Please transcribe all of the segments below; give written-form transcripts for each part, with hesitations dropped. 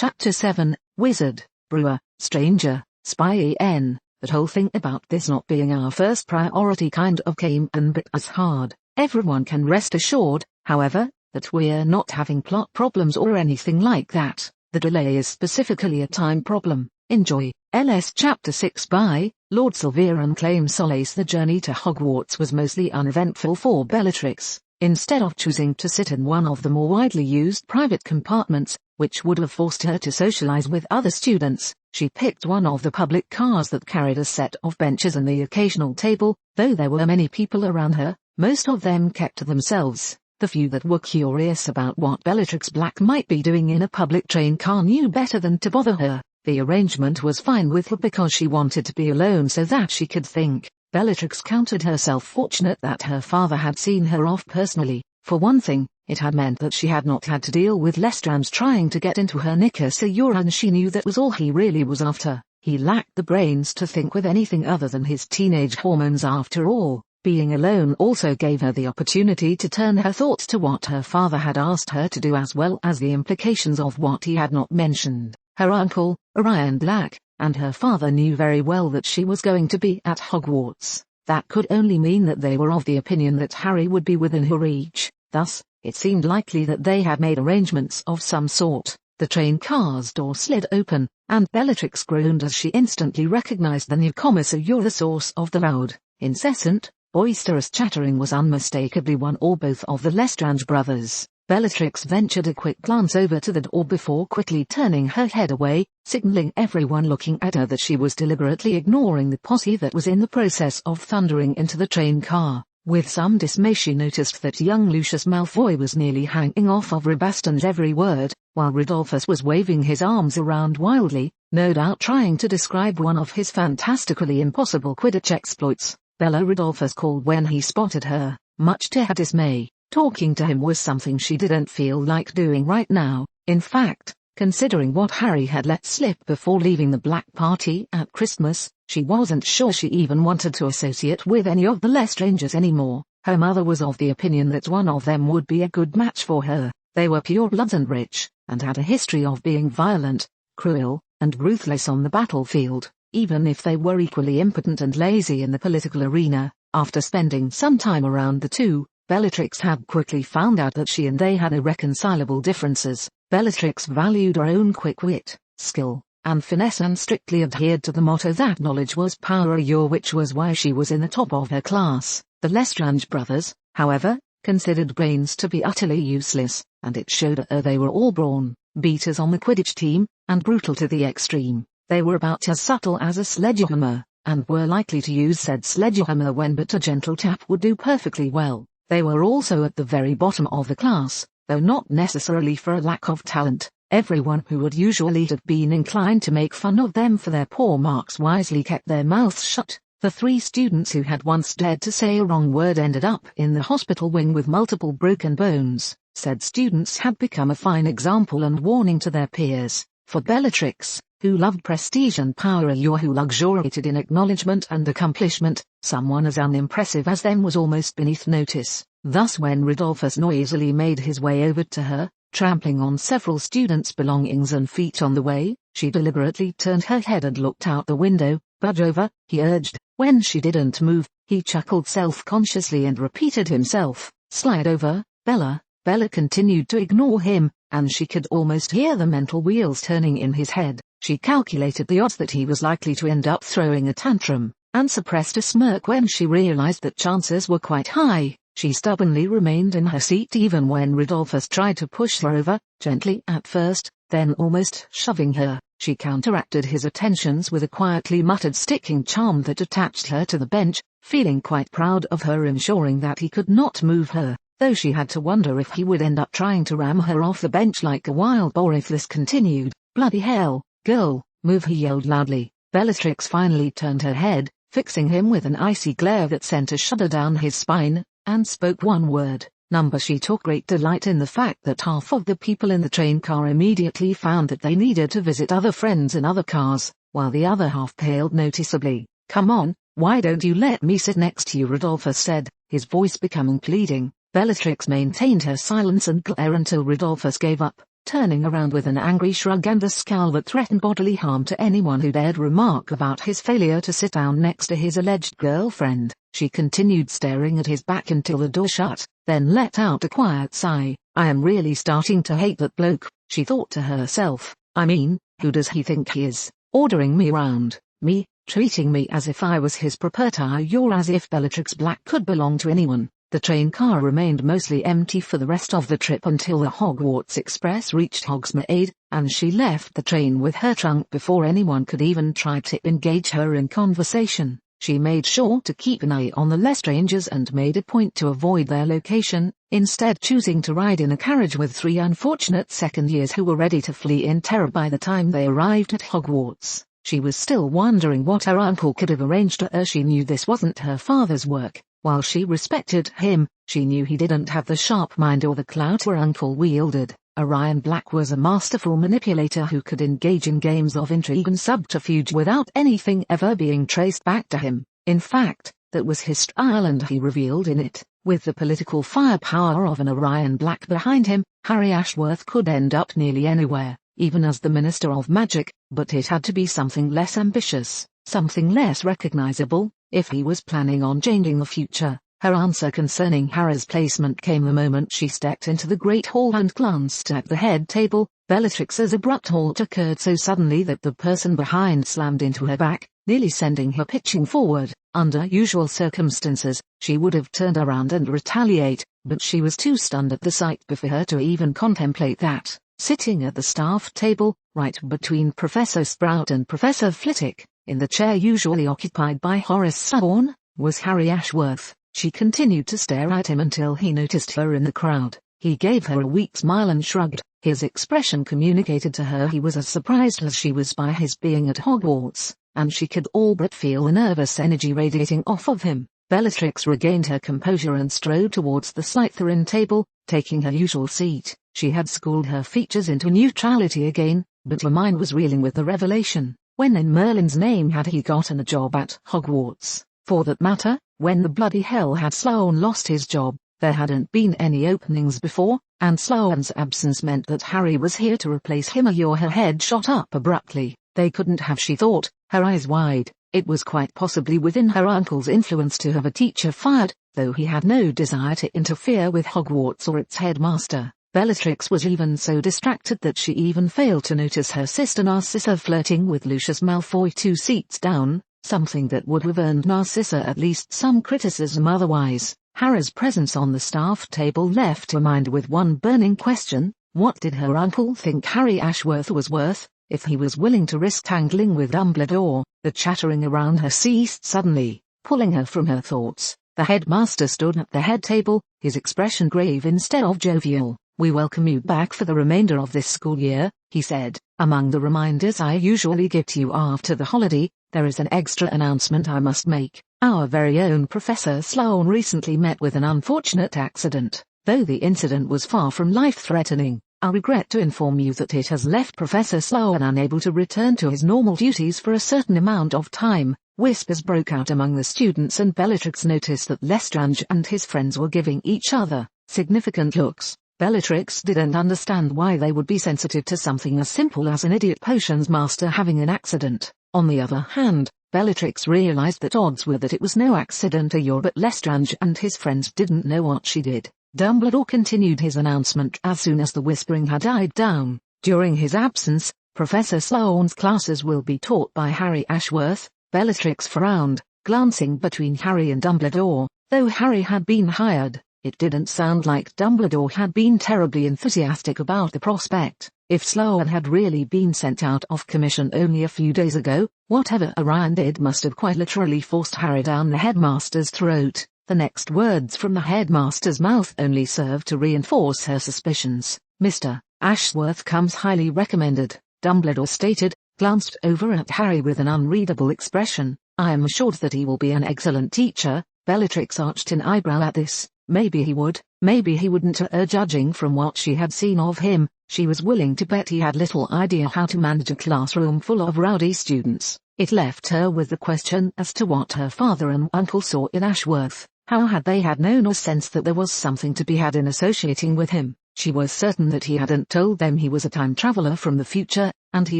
Chapter 7, Wizard, Brewer, Stranger, Spy. That whole thing about this not being our first priority kind of came and bit us hard. Everyone can rest assured, however, that we're not having plot problems or anything like that. The delay is specifically a time problem. Enjoy. LS Chapter 6 by Lord Silvere claims solace. The journey to Hogwarts was mostly uneventful for Bellatrix. Instead of choosing to sit in one of the more widely used private compartments, which would have forced her to socialize with other students, she picked one of the public cars that carried a set of benches and the occasional table. Though there were many people around her, most of them kept to themselves. The few that were curious about what Bellatrix Black might be doing in a public train car knew better than to bother her. The arrangement was fine with her because she wanted to be alone so that she could think. Bellatrix counted herself fortunate that her father had seen her off personally. For one thing, it had meant that she had not had to deal with Lestrange trying to get into her knickers, and she knew that was all he really was after. He lacked the brains to think with anything other than his teenage hormones after all. Being alone also gave her the opportunity to turn her thoughts to what her father had asked her to do, as well as the implications of what he had not mentioned. Her uncle, Orion Black, and her father knew very well that she was going to be at Hogwarts. That could only mean that they were of the opinion that Harry would be within her reach. Thus, it seemed likely that they had made arrangements of some sort. The train car's door slid open, and Bellatrix groaned as she instantly recognized the newcomer. The source of the loud, incessant, boisterous chattering was unmistakably one or both of the Lestrange brothers. Bellatrix ventured a quick glance over to the door before quickly turning her head away, signaling everyone looking at her that she was deliberately ignoring the posse that was in the process of thundering into the train car. With some dismay she noticed that young Lucius Malfoy was nearly hanging off of Rabaston's every word, while Rodolphus was waving his arms around wildly, no doubt trying to describe one of his fantastically impossible Quidditch exploits. Bella, Rodolphus called when he spotted her, much to her dismay. Talking to him was something she didn't feel like doing right now. In fact, considering what Harry had let slip before leaving the Black Party at Christmas, she wasn't sure she even wanted to associate with any of the Lestrangers anymore. Her mother was of the opinion that one of them would be a good match for her. They were purebloods and rich, and had a history of being violent, cruel, and ruthless on the battlefield, even if they were equally impotent and lazy in the political arena. After spending some time around the two, Bellatrix had quickly found out that she and they had irreconcilable differences. Bellatrix valued her own quick wit, skill, and finesse, and strictly adhered to the motto that knowledge was power, which was why she was in the top of her class. The Lestrange brothers, however, considered brains to be utterly useless, and it showed they were all brawn beaters on the Quidditch team, and brutal to the extreme. They were about as subtle as a sledgehammer, and were likely to use said sledgehammer when but a gentle tap would do perfectly well. They were also at the very bottom of the class, though not necessarily for a lack of talent. Everyone who would usually have been inclined to make fun of them for their poor marks wisely kept their mouths shut. The three students who had once dared to say a wrong word ended up in the hospital wing with multiple broken bones. Said students had become a fine example and warning to their peers. For Bellatrix, who loved prestige and power, who luxuriated in acknowledgement and accomplishment, someone as unimpressive as them was almost beneath notice. Thus when Rodolphus noisily made his way over to her, trampling on several students' belongings and feet on the way, she deliberately turned her head and looked out the window. "Budge over," he urged. When she didn't move, he chuckled self-consciously and repeated himself, "Slide over, Bella." Bella continued to ignore him, and she could almost hear the mental wheels turning in his head. She calculated the odds that he was likely to end up throwing a tantrum, and suppressed a smirk when she realized that chances were quite high. She stubbornly remained in her seat even when Rodolphus tried to push her over, gently at first, then almost shoving her. She counteracted his attentions with a quietly muttered sticking charm that attached her to the bench, feeling quite proud of her ensuring that he could not move her, though she had to wonder if he would end up trying to ram her off the bench like a wild boar if this continued. "Bloody hell, girl, move," he yelled loudly. Bellatrix finally turned her head, fixing him with an icy glare that sent a shudder down his spine, and spoke one word, "Number." She took great delight in the fact that half of the people in the train car immediately found that they needed to visit other friends in other cars, while the other half paled noticeably. "Come on, why don't you let me sit next to you?" Rodolphus said, his voice becoming pleading. Bellatrix maintained her silence and glare until Rodolphus gave up. turning around with an angry shrug and a scowl that threatened bodily harm to anyone who dared remark about his failure to sit down next to his alleged girlfriend. She continued staring at his back until the door shut, then let out a quiet sigh. I am really starting to hate that bloke, she thought to herself. I mean, who does he think he is, ordering me around, me, treating me as if I was his proprietor, as if Bellatrix Black could belong to anyone. The train car remained mostly empty for the rest of the trip until the Hogwarts Express reached Hogsmeade, and she left the train with her trunk before anyone could even try to engage her in conversation. She made sure to keep an eye on the Lestrangers and made a point to avoid their location, instead choosing to ride in a carriage with 3 unfortunate second years who were ready to flee in terror by the time they arrived at Hogwarts. She was still wondering what her uncle could have arranged for her. She knew this wasn't her father's work. While she respected him, she knew he didn't have the sharp mind or the clout her uncle wielded. Orion Black was a masterful manipulator who could engage in games of intrigue and subterfuge without anything ever being traced back to him. In fact, that was his style, and he revealed in it. With the political firepower of an Orion Black behind him, Harry Ashworth could end up nearly anywhere, even as the Minister of Magic, but it had to be something less ambitious, something less recognizable, if he was planning on changing the future. Her answer concerning Harry's placement came the moment she stepped into the Great Hall and glanced at the head table. Bellatrix's abrupt halt occurred so suddenly that the person behind slammed into her back, nearly sending her pitching forward. Under usual circumstances, she would have turned around and retaliate, but she was too stunned at the sight before her to even contemplate that. Sitting at the staff table, right between Professor Sprout and Professor Flitwick, in the chair usually occupied by Horace Slughorn, was Harry Ashworth. She continued to stare at him until he noticed her in the crowd. He gave her a weak smile and shrugged. His expression communicated to her he was as surprised as she was by his being at Hogwarts, and she could all but feel the nervous energy radiating off of him. Bellatrix regained her composure and strode towards the Slytherin table, taking her usual seat. She had schooled her features into neutrality again, but her mind was reeling with the revelation. When in Merlin's name had he gotten a job at Hogwarts? For that matter, when the bloody hell had Slughorn lost his job? There hadn't been any openings before, and Slughorn's absence meant that Harry was here to replace him. Her head shot up abruptly. They couldn't have, she thought, her eyes wide. It was quite possibly within her uncle's influence to have a teacher fired, though he had no desire to interfere with Hogwarts or its headmaster. Bellatrix was even so distracted that she even failed to notice her sister Narcissa flirting with Lucius Malfoy 2 seats down, something that would have earned Narcissa at least some criticism otherwise. Harry's presence on the staff table left her mind with one burning question: what did her uncle think Harry Ashworth was worth, if he was willing to risk tangling with Dumbledore? The chattering around her ceased suddenly, pulling her from her thoughts. The headmaster stood at the head table, his expression grave instead of jovial. "We welcome you back for the remainder of this school year," he said. "Among the reminders I usually give to you after the holiday, there is an extra announcement I must make. Our very own Professor Slughorn recently met with an unfortunate accident. Though the incident was far from life-threatening, I regret to inform you that it has left Professor Slughorn unable to return to his normal duties for a certain amount of time." Whispers broke out among the students, and Bellatrix noticed that Lestrange and his friends were giving each other significant looks. Bellatrix didn't understand why they would be sensitive to something as simple as an idiot potions master having an accident. On the other hand, Bellatrix realized that odds were that it was no accident, but Lestrange and his friends didn't know what she did. Dumbledore continued his announcement as soon as the whispering had died down. "During his absence, Professor Slughorn's classes will be taught by Harry Ashworth." Bellatrix frowned, glancing between Harry and Dumbledore. Though Harry had been hired, it didn't sound like Dumbledore had been terribly enthusiastic about the prospect. If Slughorn had really been sent out of commission only a few days ago, whatever Orion did must have quite literally forced Harry down the headmaster's throat. The next words from the headmaster's mouth only served to reinforce her suspicions. "Mr. Ashworth comes highly recommended," Dumbledore stated, glanced over at Harry with an unreadable expression. "I am assured that he will be an excellent teacher." Bellatrix arched an eyebrow at this. Maybe he would, maybe he wouldn't. Judging from what she had seen of him, she was willing to bet he had little idea how to manage a classroom full of rowdy students. It left her with the question as to what her father and uncle saw in Ashworth. How had they had known or sensed that there was something to be had in associating with him? She was certain that he hadn't told them he was a time traveler from the future, and he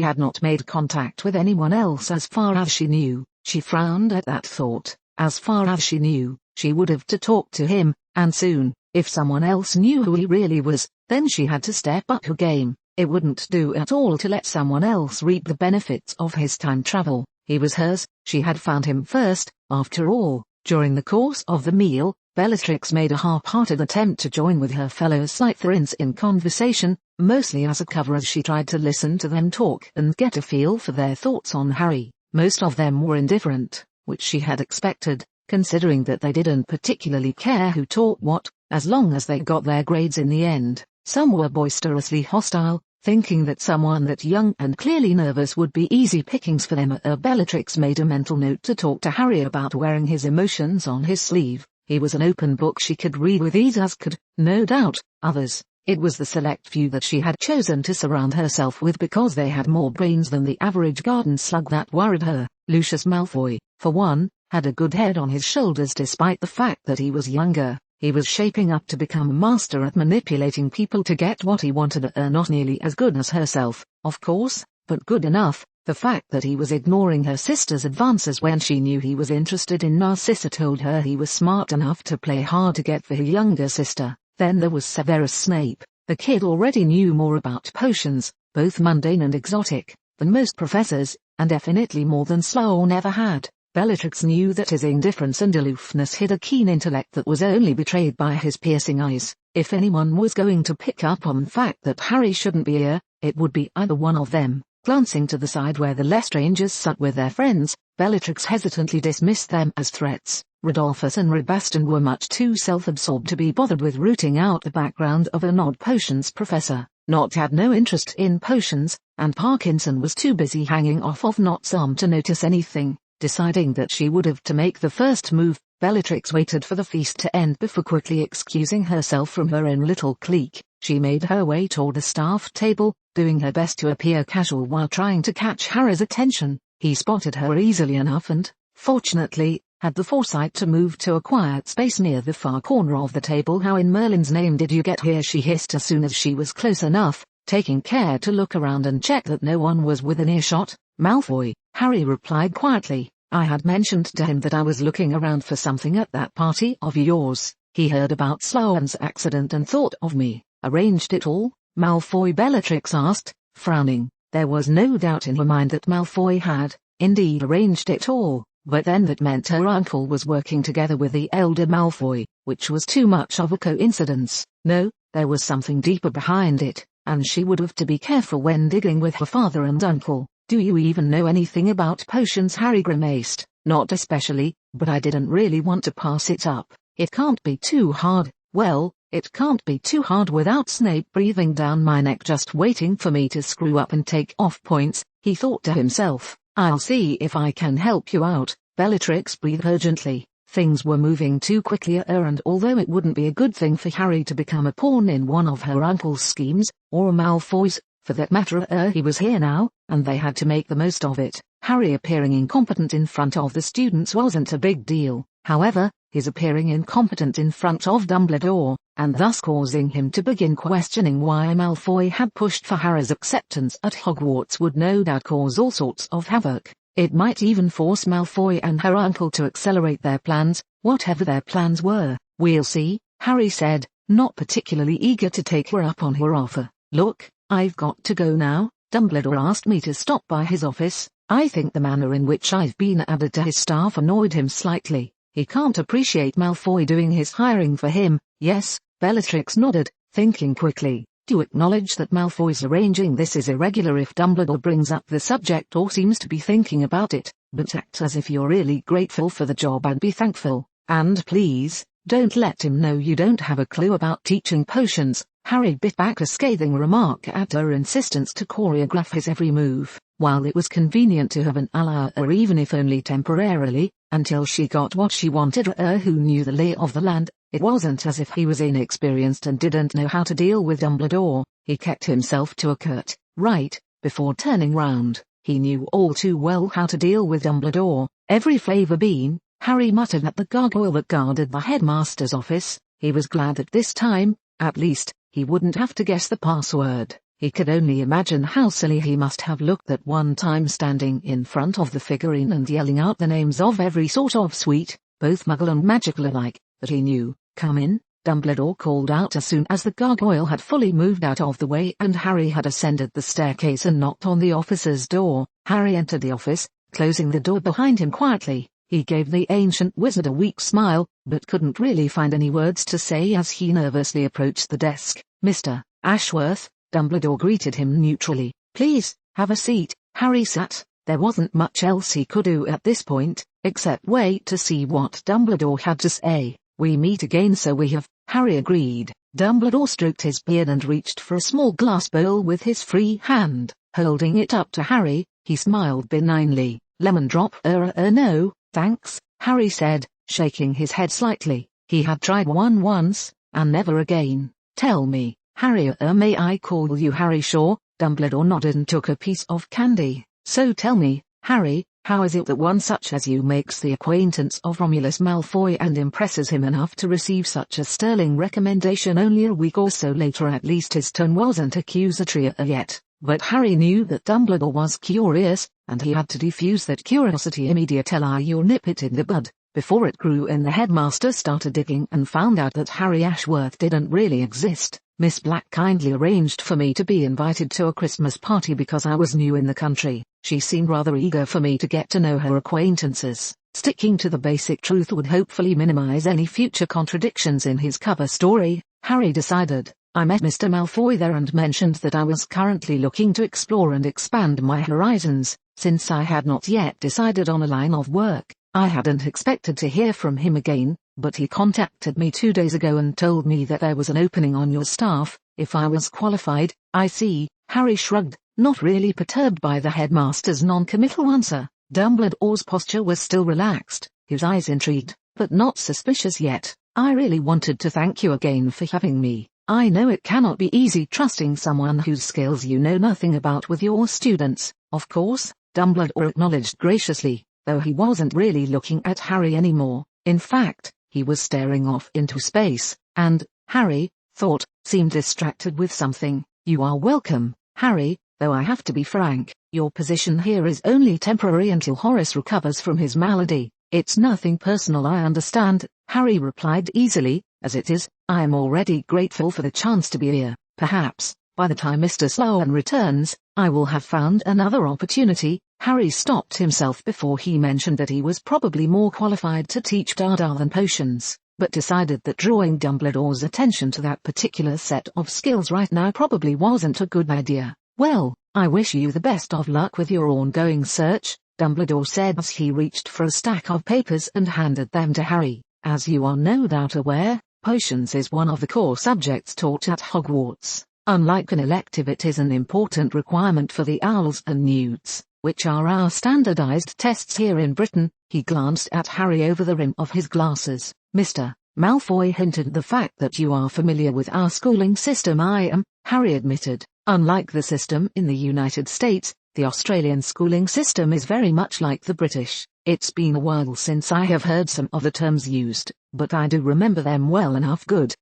had not made contact with anyone else as far as she knew. She frowned at that thought. As far as she knew, she would have to talk to him, and soon. If someone else knew who he really was, then she had to step up her game. It wouldn't do at all to let someone else reap the benefits of his time travel. He was hers, she had found him first, after all. During the course of the meal, Bellatrix made a half-hearted attempt to join with her fellow Slytherins in conversation, mostly as a cover as she tried to listen to them talk and get a feel for their thoughts on Harry. Most of them were indifferent, which she had expected, considering that they didn't particularly care who taught what, as long as they got their grades in the end. Some were boisterously hostile, thinking that someone that young and clearly nervous would be easy pickings for them. Bellatrix made a mental note to talk to Harry about wearing his emotions on his sleeve. He was an open book she could read with ease, as could, no doubt, others. It was the select few that she had chosen to surround herself with because they had more brains than the average garden slug that worried her. Lucius Malfoy, for one, had a good head on his shoulders despite the fact that he was younger. He was shaping up to become a master at manipulating people to get what he wanted. Not nearly as good as herself, of course, but good enough. The fact that he was ignoring her sister's advances when she knew he was interested in Narcissa told her he was smart enough to play hard to get for her younger sister. Then there was Severus Snape. The kid already knew more about potions, both mundane and exotic, than most professors, and definitely more than Sloane ever had. Bellatrix knew that his indifference and aloofness hid a keen intellect that was only betrayed by his piercing eyes. If anyone was going to pick up on the fact that Harry shouldn't be here, it would be either one of them. Glancing to the side where the Lestrangers sat with their friends, Bellatrix hesitantly dismissed them as threats. Rodolphus and Rabaston were much too self-absorbed to be bothered with rooting out the background of an odd potions professor. Nott had no interest in potions, and Parkinson was too busy hanging off of Nott's arm to notice anything. Deciding that she would have to make the first move, Bellatrix waited for the feast to end before quickly excusing herself from her own little clique. She made her way toward the staff table, doing her best to appear casual while trying to catch Harry's attention. He spotted her easily enough and, fortunately, had the foresight to move to a quiet space near the far corner of the table. "How in Merlin's name did you get here?" she hissed as soon as she was close enough, taking care to look around and check that no one was within earshot. "Malfoy," Harry replied quietly. "I had mentioned to him that I was looking around for something at that party of yours. He heard about Sloane's accident and thought of me." "Arranged it all?" Malfoy Bellatrix asked, frowning. There was no doubt in her mind that Malfoy had, indeed, arranged it all, but then that meant her uncle was working together with the elder Malfoy, which was too much of a coincidence. No, there was something deeper behind it, and she would have to be careful when digging with her father and uncle. "Do you even know anything about potions?" Harry grimaced. "Not especially, but I didn't really want to pass it up. It can't be too hard." "Well, it can't be too hard without Snape breathing down my neck just waiting for me to screw up and take off points," he thought to himself. "I'll see if I can help you out." Bellatrix breathed urgently. Things were moving too quickly, and although it wouldn't be a good thing for Harry to become a pawn in one of her uncle's schemes, or Malfoy's, for that matter, he was here now, and they had to make the most of it. Harry appearing incompetent in front of the students wasn't a big deal. However, his appearing incompetent in front of Dumbledore, and thus causing him to begin questioning why Malfoy had pushed for Harry's acceptance at Hogwarts, would no doubt cause all sorts of havoc. It might even force Malfoy and her uncle to accelerate their plans, whatever their plans were. "We'll see," Harry said, not particularly eager to take her up on her offer. "Look, I've got to go now. Dumbledore asked me to stop by his office." I think the manner in which I've been added to his staff annoyed him slightly. He can't appreciate Malfoy doing his hiring for him. "Yes," Bellatrix nodded, thinking quickly. "Do acknowledge that Malfoy's arranging this is irregular if Dumbledore brings up the subject or seems to be thinking about it, but act as if you're really grateful for the job and be thankful. And please, don't let him know you don't have a clue about teaching potions." Harry bit back a scathing remark at her insistence to choreograph his every move. While it was convenient to have an ally, or even if only temporarily, until she got what she wanted, who knew the lay of the land, it wasn't as if he was inexperienced and didn't know how to deal with Dumbledore. He kept himself to a curt "right" before turning round. He knew all too well how to deal with Dumbledore. "Every flavor bean," Harry muttered at the gargoyle that guarded the headmaster's office. He was glad that this time, at least, he wouldn't have to guess the password. He could only imagine how silly he must have looked that one time standing in front of the figurine and yelling out the names of every sort of sweet, both muggle and magical alike, that he knew. "Come in," Dumbledore called out as soon as the gargoyle had fully moved out of the way and Harry had ascended the staircase and knocked on the officer's door. Harry entered the office, closing the door behind him quietly. He gave the ancient wizard a weak smile, but couldn't really find any words to say as he nervously approached the desk. "Mr. Ashworth," Dumbledore greeted him neutrally. "Please, have a seat." Harry sat. There wasn't much else he could do at this point, except wait to see what Dumbledore had to say. "We meet again, so we have," Harry agreed. Dumbledore stroked his beard and reached for a small glass bowl with his free hand. Holding it up to Harry, he smiled benignly. "Lemon drop?" No, thanks," Harry said, shaking his head slightly. He had tried one once, and never again. "Tell me, Harry, may I call you Harry?" "Sure." Dumbledore nodded and took a piece of candy. "So tell me, Harry, how is it that one such as you makes the acquaintance of Romulus Malfoy and impresses him enough to receive such a sterling recommendation only a week or so later?" At least his tone wasn't accusatory yet, but Harry knew that Dumbledore was curious, and he had to defuse that curiosity immediately or nip it in the bud, before it grew. And the headmaster started digging and found out that Harry Ashworth didn't really exist. "Miss Black kindly arranged for me to be invited to a Christmas party because I was new in the country. She seemed rather eager for me to get to know her acquaintances." Sticking to the basic truth would hopefully minimize any future contradictions in his cover story, Harry decided. "I met Mr. Malfoy there and mentioned that I was currently looking to explore and expand my horizons, since I had not yet decided on a line of work. I hadn't expected to hear from him again, but he contacted me 2 days ago and told me that there was an opening on your staff, if I was qualified." "I see," Harry shrugged, not really perturbed by the headmaster's non-committal answer. Dumbledore's posture was still relaxed, his eyes intrigued, but not suspicious yet. "I really wanted to thank you again for having me. I know it cannot be easy trusting someone whose skills you know nothing about with your students." "Of course," Dumbledore acknowledged graciously, though he wasn't really looking at Harry anymore. In fact, he was staring off into space, and, Harry thought, seemed distracted with something. "You are welcome, Harry, though I have to be frank, your position here is only temporary until Horace recovers from his malady." "It's nothing personal, I understand," Harry replied easily. "As it is, I am already grateful for the chance to be here. Perhaps, by the time Mr. Sloan returns, I will have found another opportunity." Harry stopped himself before he mentioned that he was probably more qualified to teach Dada than potions, but decided that drawing Dumbledore's attention to that particular set of skills right now probably wasn't a good idea. "Well, I wish you the best of luck with your ongoing search," Dumbledore said as he reached for a stack of papers and handed them to Harry. "As you are no doubt aware, potions is one of the core subjects taught at Hogwarts. Unlike an elective, it is an important requirement for the owls and newts, which are our standardized tests here in Britain." He glanced at Harry over the rim of his glasses. "Mr. Malfoy hinted the fact that you are familiar with our schooling system." "I am," Harry admitted. "Unlike the system in the United States, the Australian schooling system is very much like the British. It's been a while since I have heard some of the terms used, but I do remember them well enough." Good.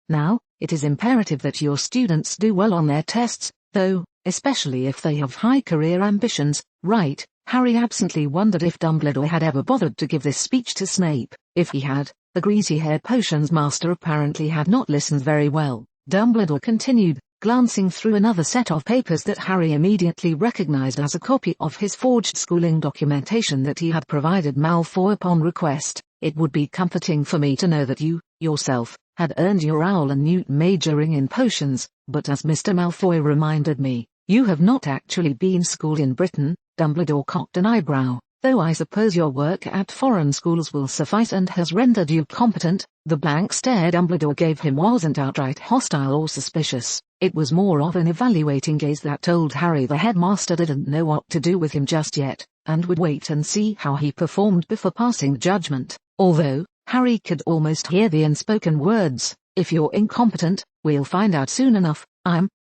Now, it is imperative that your students do well on their tests, though, especially if they have high career ambitions, right?" Harry absently wondered if Dumbledore had ever bothered to give this speech to Snape. If he had, the greasy-haired potions master apparently had not listened very well. Dumbledore continued, glancing through another set of papers that Harry immediately recognized as a copy of his forged schooling documentation that he had provided Malfoy upon request. "It would be comforting for me to know that you, yourself, had earned your owl and newt majoring in potions, but as Mr. Malfoy reminded me, you have not actually been schooled in Britain." Dumbledore cocked an eyebrow. "Though I suppose your work at foreign schools will suffice and has rendered you competent." The blank stare Dumbledore gave him wasn't outright hostile or suspicious. It was more of an evaluating gaze that told Harry the headmaster didn't know what to do with him just yet, and would wait and see how he performed before passing judgment. Although, Harry could almost hear the unspoken words, "If you're incompetent, we'll find out soon enough."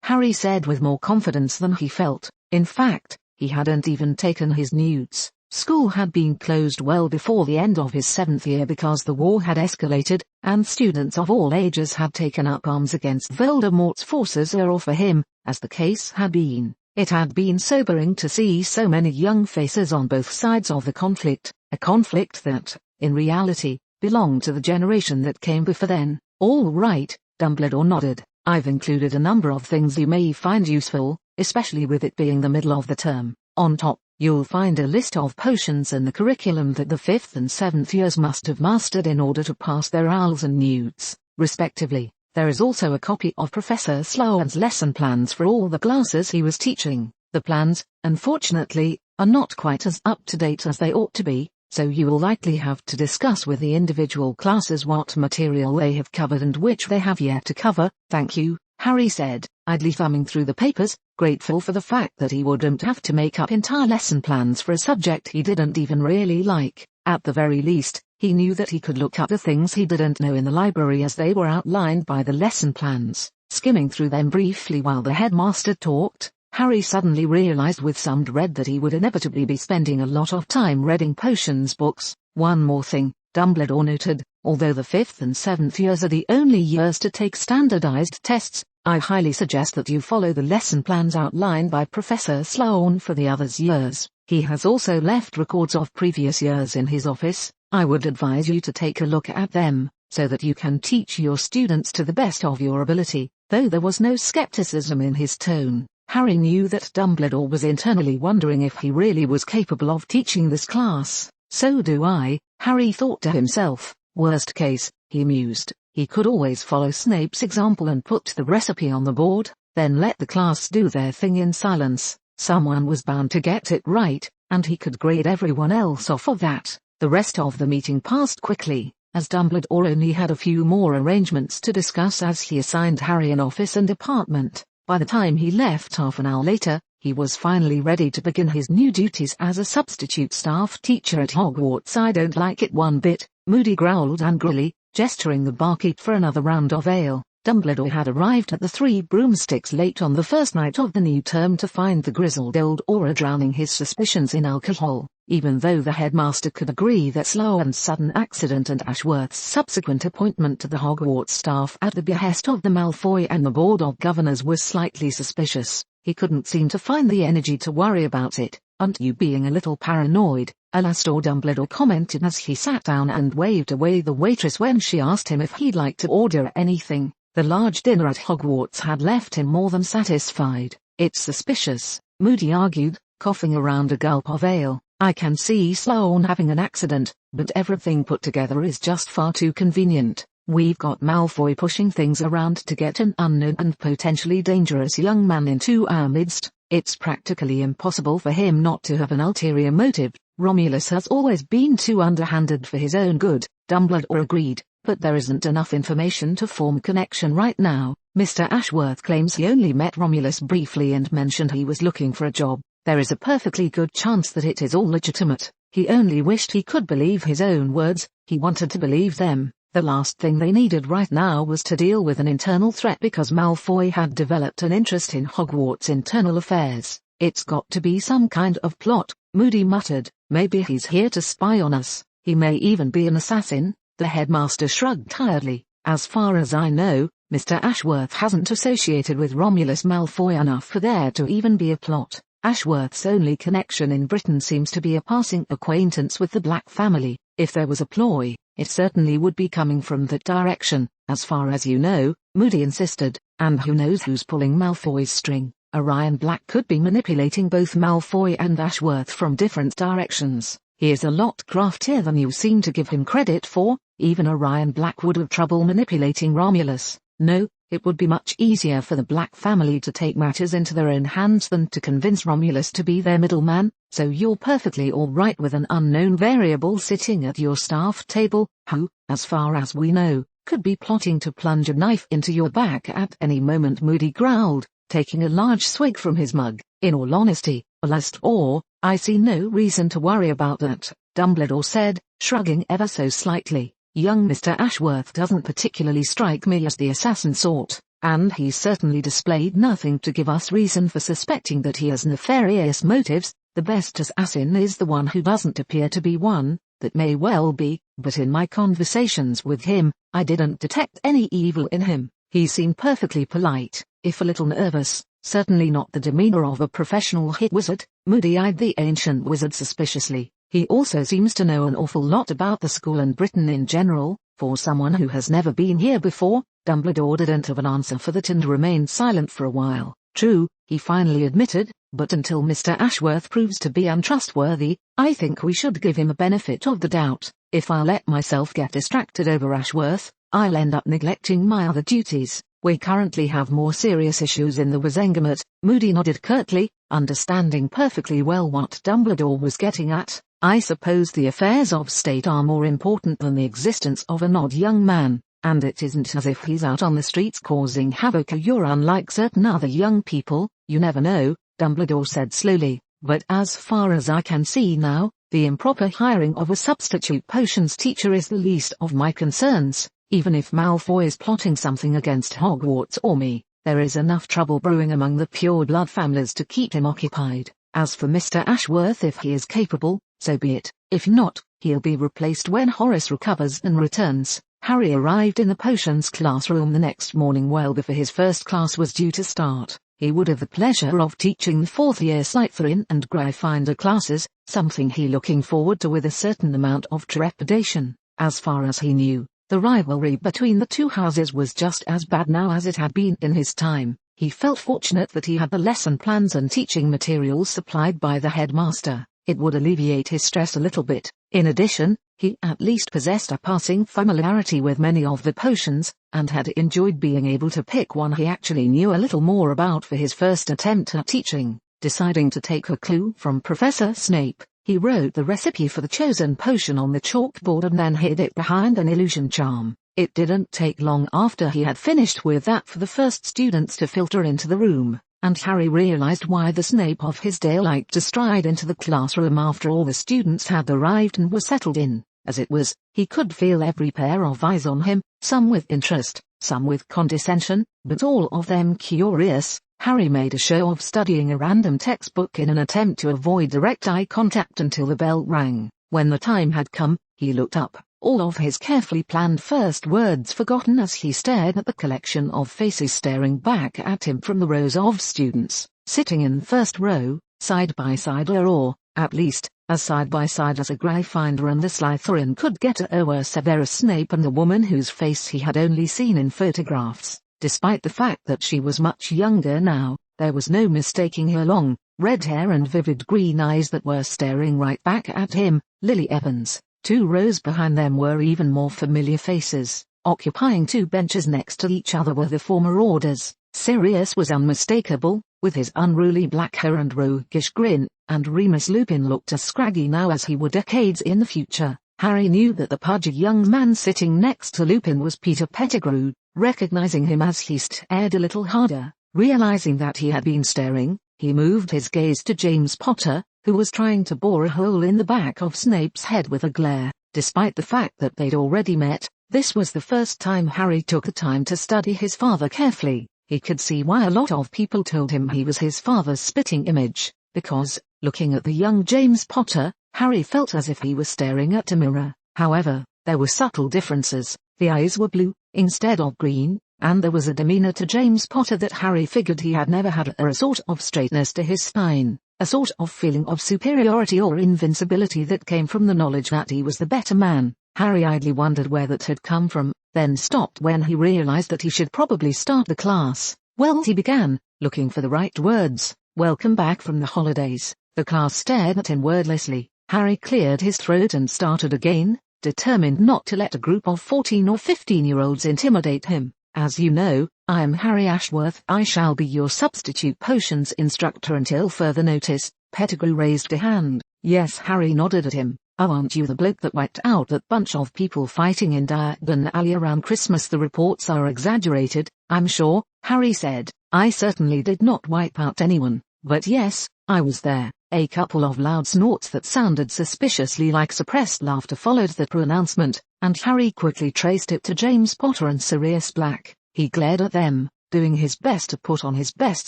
Harry said with more confidence than he felt. In fact, he hadn't even taken his newts, School had been closed well before the end of his 7th year because the war had escalated, and students of all ages had taken up arms against Voldemort's forces or for him, as the case had been. It had been sobering to see so many young faces on both sides of the conflict, a conflict that, in reality, belonged to the generation that came before then. All right, Dumbledore nodded. I've included a number of things you may find useful, especially with it being the middle of the term. On top, you'll find a list of potions in the curriculum that the 5th and 7th years must have mastered in order to pass their owls and newts, respectively. There is also a copy of Professor Sloane's lesson plans for all the classes he was teaching. The plans, unfortunately, are not quite as up-to-date as they ought to be, so you will likely have to discuss with the individual classes what material they have covered and which they have yet to cover. Thank you, Harry said, idly thumbing through the papers, grateful for the fact that he wouldn't have to make up entire lesson plans for a subject he didn't even really like. At the very least, he knew that he could look up the things he didn't know in the library as they were outlined by the lesson plans. Skimming through them briefly while the headmaster talked, Harry suddenly realized with some dread that he would inevitably be spending a lot of time reading potions books. One more thing, Dumbledore noted, although the 5th and 7th years are the only years to take standardized tests, I highly suggest that you follow the lesson plans outlined by Professor Sloane for the others' years. He has also left records of previous years in his office. I would advise you to take a look at them, so that you can teach your students to the best of your ability. Though there was no skepticism in his tone, Harry knew that Dumbledore was internally wondering if he really was capable of teaching this class. So do I, Harry thought to himself. Worst case, he mused, he could always follow Snape's example and put the recipe on the board, then let the class do their thing in silence. Someone was bound to get it right, and he could grade everyone else off of that. The rest of the meeting passed quickly, as Dumbledore only had a few more arrangements to discuss as he assigned Harry an office and apartment. By the time he left half an hour later, he was finally ready to begin his new duties as a substitute staff teacher at Hogwarts. I don't like it one bit, Moody growled angrily, gesturing the barkeep for another round of ale. Dumbledore had arrived at the Three Broomsticks late on the first night of the new term to find the grizzled old aura drowning his suspicions in alcohol. Even though the headmaster could agree that Sloane's sudden accident and Ashworth's subsequent appointment to the Hogwarts staff at the behest of the Malfoy and the Board of Governors was slightly suspicious, he couldn't seem to find the energy to worry about it. Aren't you being a little paranoid, Alastor? Dumbledore commented as he sat down and waved away the waitress when she asked him if he'd like to order anything. The large dinner at Hogwarts had left him more than satisfied. It's suspicious, Moody argued, coughing around a gulp of ale. I can see Sloane having an accident, but everything put together is just far too convenient. We've got Malfoy pushing things around to get an unknown and potentially dangerous young man into our midst. It's practically impossible for him not to have an ulterior motive. Romulus has always been too underhanded for his own good, Dumbledore agreed, but there isn't enough information to form a connection right now. Mr. Ashworth claims he only met Romulus briefly and mentioned he was looking for a job. There is a perfectly good chance that it is all legitimate. He only wished he could believe his own words. He wanted to believe them. The last thing they needed right now was to deal with an internal threat because Malfoy had developed an interest in Hogwarts' internal affairs. It's got to be some kind of plot, Moody muttered. Maybe he's here to spy on us. He may even be an assassin. The headmaster shrugged tiredly. As far as I know, Mr. Ashworth hasn't associated with Romulus Malfoy enough for there to even be a plot. Ashworth's only connection in Britain seems to be a passing acquaintance with the Black family. If there was a ploy, it certainly would be coming from that direction. As far as you know, Moody insisted, and who knows who's pulling Malfoy's string. Orion Black could be manipulating both Malfoy and Ashworth from different directions. He is a lot craftier than you seem to give him credit for. Even Orion Black would have trouble manipulating Romulus. No, it would be much easier for the Black family to take matters into their own hands than to convince Romulus to be their middleman. So you're perfectly all right with an unknown variable sitting at your staff table, who, as far as we know, could be plotting to plunge a knife into your back at any moment, Moody growled, taking a large swig from his mug. In all honesty, Alastor, I see no reason to worry about that, Dumbledore said, shrugging ever so slightly. Young Mr. Ashworth doesn't particularly strike me as the assassin sort, and he's certainly displayed nothing to give us reason for suspecting that he has nefarious motives. The best assassin is the one who doesn't appear to be one. That may well be, but in my conversations with him, I didn't detect any evil in him. He seemed perfectly polite, if a little nervous, certainly not the demeanor of a professional hit wizard. Moody-eyed the ancient wizard suspiciously. He also seems to know an awful lot about the school and Britain in general, for someone who has never been here before. Dumbledore didn't have an answer for that and remained silent for a while. True, he finally admitted, but until Mr. Ashworth proves to be untrustworthy, I think we should give him a benefit of the doubt. If I let myself get distracted over Ashworth, I'll end up neglecting my other duties. We currently have more serious issues in the Wizengamot. Moody nodded curtly, understanding perfectly well what Dumbledore was getting at. I suppose the affairs of state are more important than the existence of an odd young man, and it isn't as if he's out on the streets causing havoc. You're unlike certain other young people, you never know, Dumbledore said slowly, but as far as I can see now, the improper hiring of a substitute potions teacher is the least of my concerns. Even if Malfoy is plotting something against Hogwarts or me, there is enough trouble brewing among the pure blood families to keep him occupied. As for Mr. Ashworth, if he is capable, so be it. If not, he'll be replaced when Horace recovers and returns. Harry arrived in the potions classroom the next morning well before his first class was due to start. He would have the pleasure of teaching the fourth-year Slytherin and Gryffindor classes, something he looking forward to with a certain amount of trepidation. As far as he knew, the rivalry between the two houses was just as bad now as it had been in his time. He felt fortunate that he had the lesson plans and teaching materials supplied by the headmaster. It would alleviate his stress a little bit. In addition, he at least possessed a passing familiarity with many of the potions, and had enjoyed being able to pick one he actually knew a little more about for his first attempt at teaching. Deciding to take a clue from Professor Snape, he wrote the recipe for the chosen potion on the chalkboard and then hid it behind an illusion charm. It didn't take long after he had finished with that for the first students to filter into the room, and Harry realized why the Snape of his day liked to stride into the classroom after all the students had arrived and were settled in. As it was, he could feel every pair of eyes on him, some with interest, some with condescension, but all of them curious. Harry made a show of studying a random textbook in an attempt to avoid direct eye contact until the bell rang. When the time had come, he looked up, all of his carefully planned first words forgotten as he stared at the collection of faces staring back at him from the rows of students, sitting in the first row, side by side or, at least, as side by side as a Gryffindor and a Slytherin could get were Severus Snape and the woman whose face he had only seen in photographs. Despite the fact that she was much younger now, there was no mistaking her long, red hair and vivid green eyes that were staring right back at him. Lily Evans. 2 rows behind them were even more familiar faces. Occupying 2 benches next to each other were the former orders. Sirius was unmistakable, with his unruly black hair and roguish grin, and Remus Lupin looked as scraggy now as he would decades in the future. Harry knew that the pudgy young man sitting next to Lupin was Peter Pettigrew. Recognizing him as he stared a little harder, realizing that he had been staring, he moved his gaze to James Potter, who was trying to bore a hole in the back of Snape's head with a glare. Despite the fact that they'd already met, this was the first time Harry took the time to study his father carefully. He could see why a lot of people told him he was his father's spitting image, because, looking at the young James Potter, Harry felt as if he was staring at a mirror. However, there were subtle differences. The eyes were blue, instead of green, and there was a demeanor to James Potter that Harry figured he had never had, a sort of straightness to his spine, a sort of feeling of superiority or invincibility that came from the knowledge that he was the better man. Harry idly wondered where that had come from, then stopped when he realized that he should probably start the class. Well, he began, looking for the right words. Welcome back from the holidays. The class stared at him wordlessly. Harry cleared his throat and started again, determined not to let a group of 14 or 15-year-olds intimidate him. As you know, I am Harry Ashworth. I shall be your substitute potions instructor until further notice. Pettigrew raised a hand. Yes, Harry nodded at him. Oh, aren't you the bloke that wiped out that bunch of people fighting in Diagon Alley around Christmas? The reports are exaggerated, I'm sure, Harry said. I certainly did not wipe out anyone, but yes, I was there. A couple of loud snorts that sounded suspiciously like suppressed laughter followed the pronouncement, and Harry quickly traced it to James Potter and Sirius Black. He glared at them, doing his best to put on his best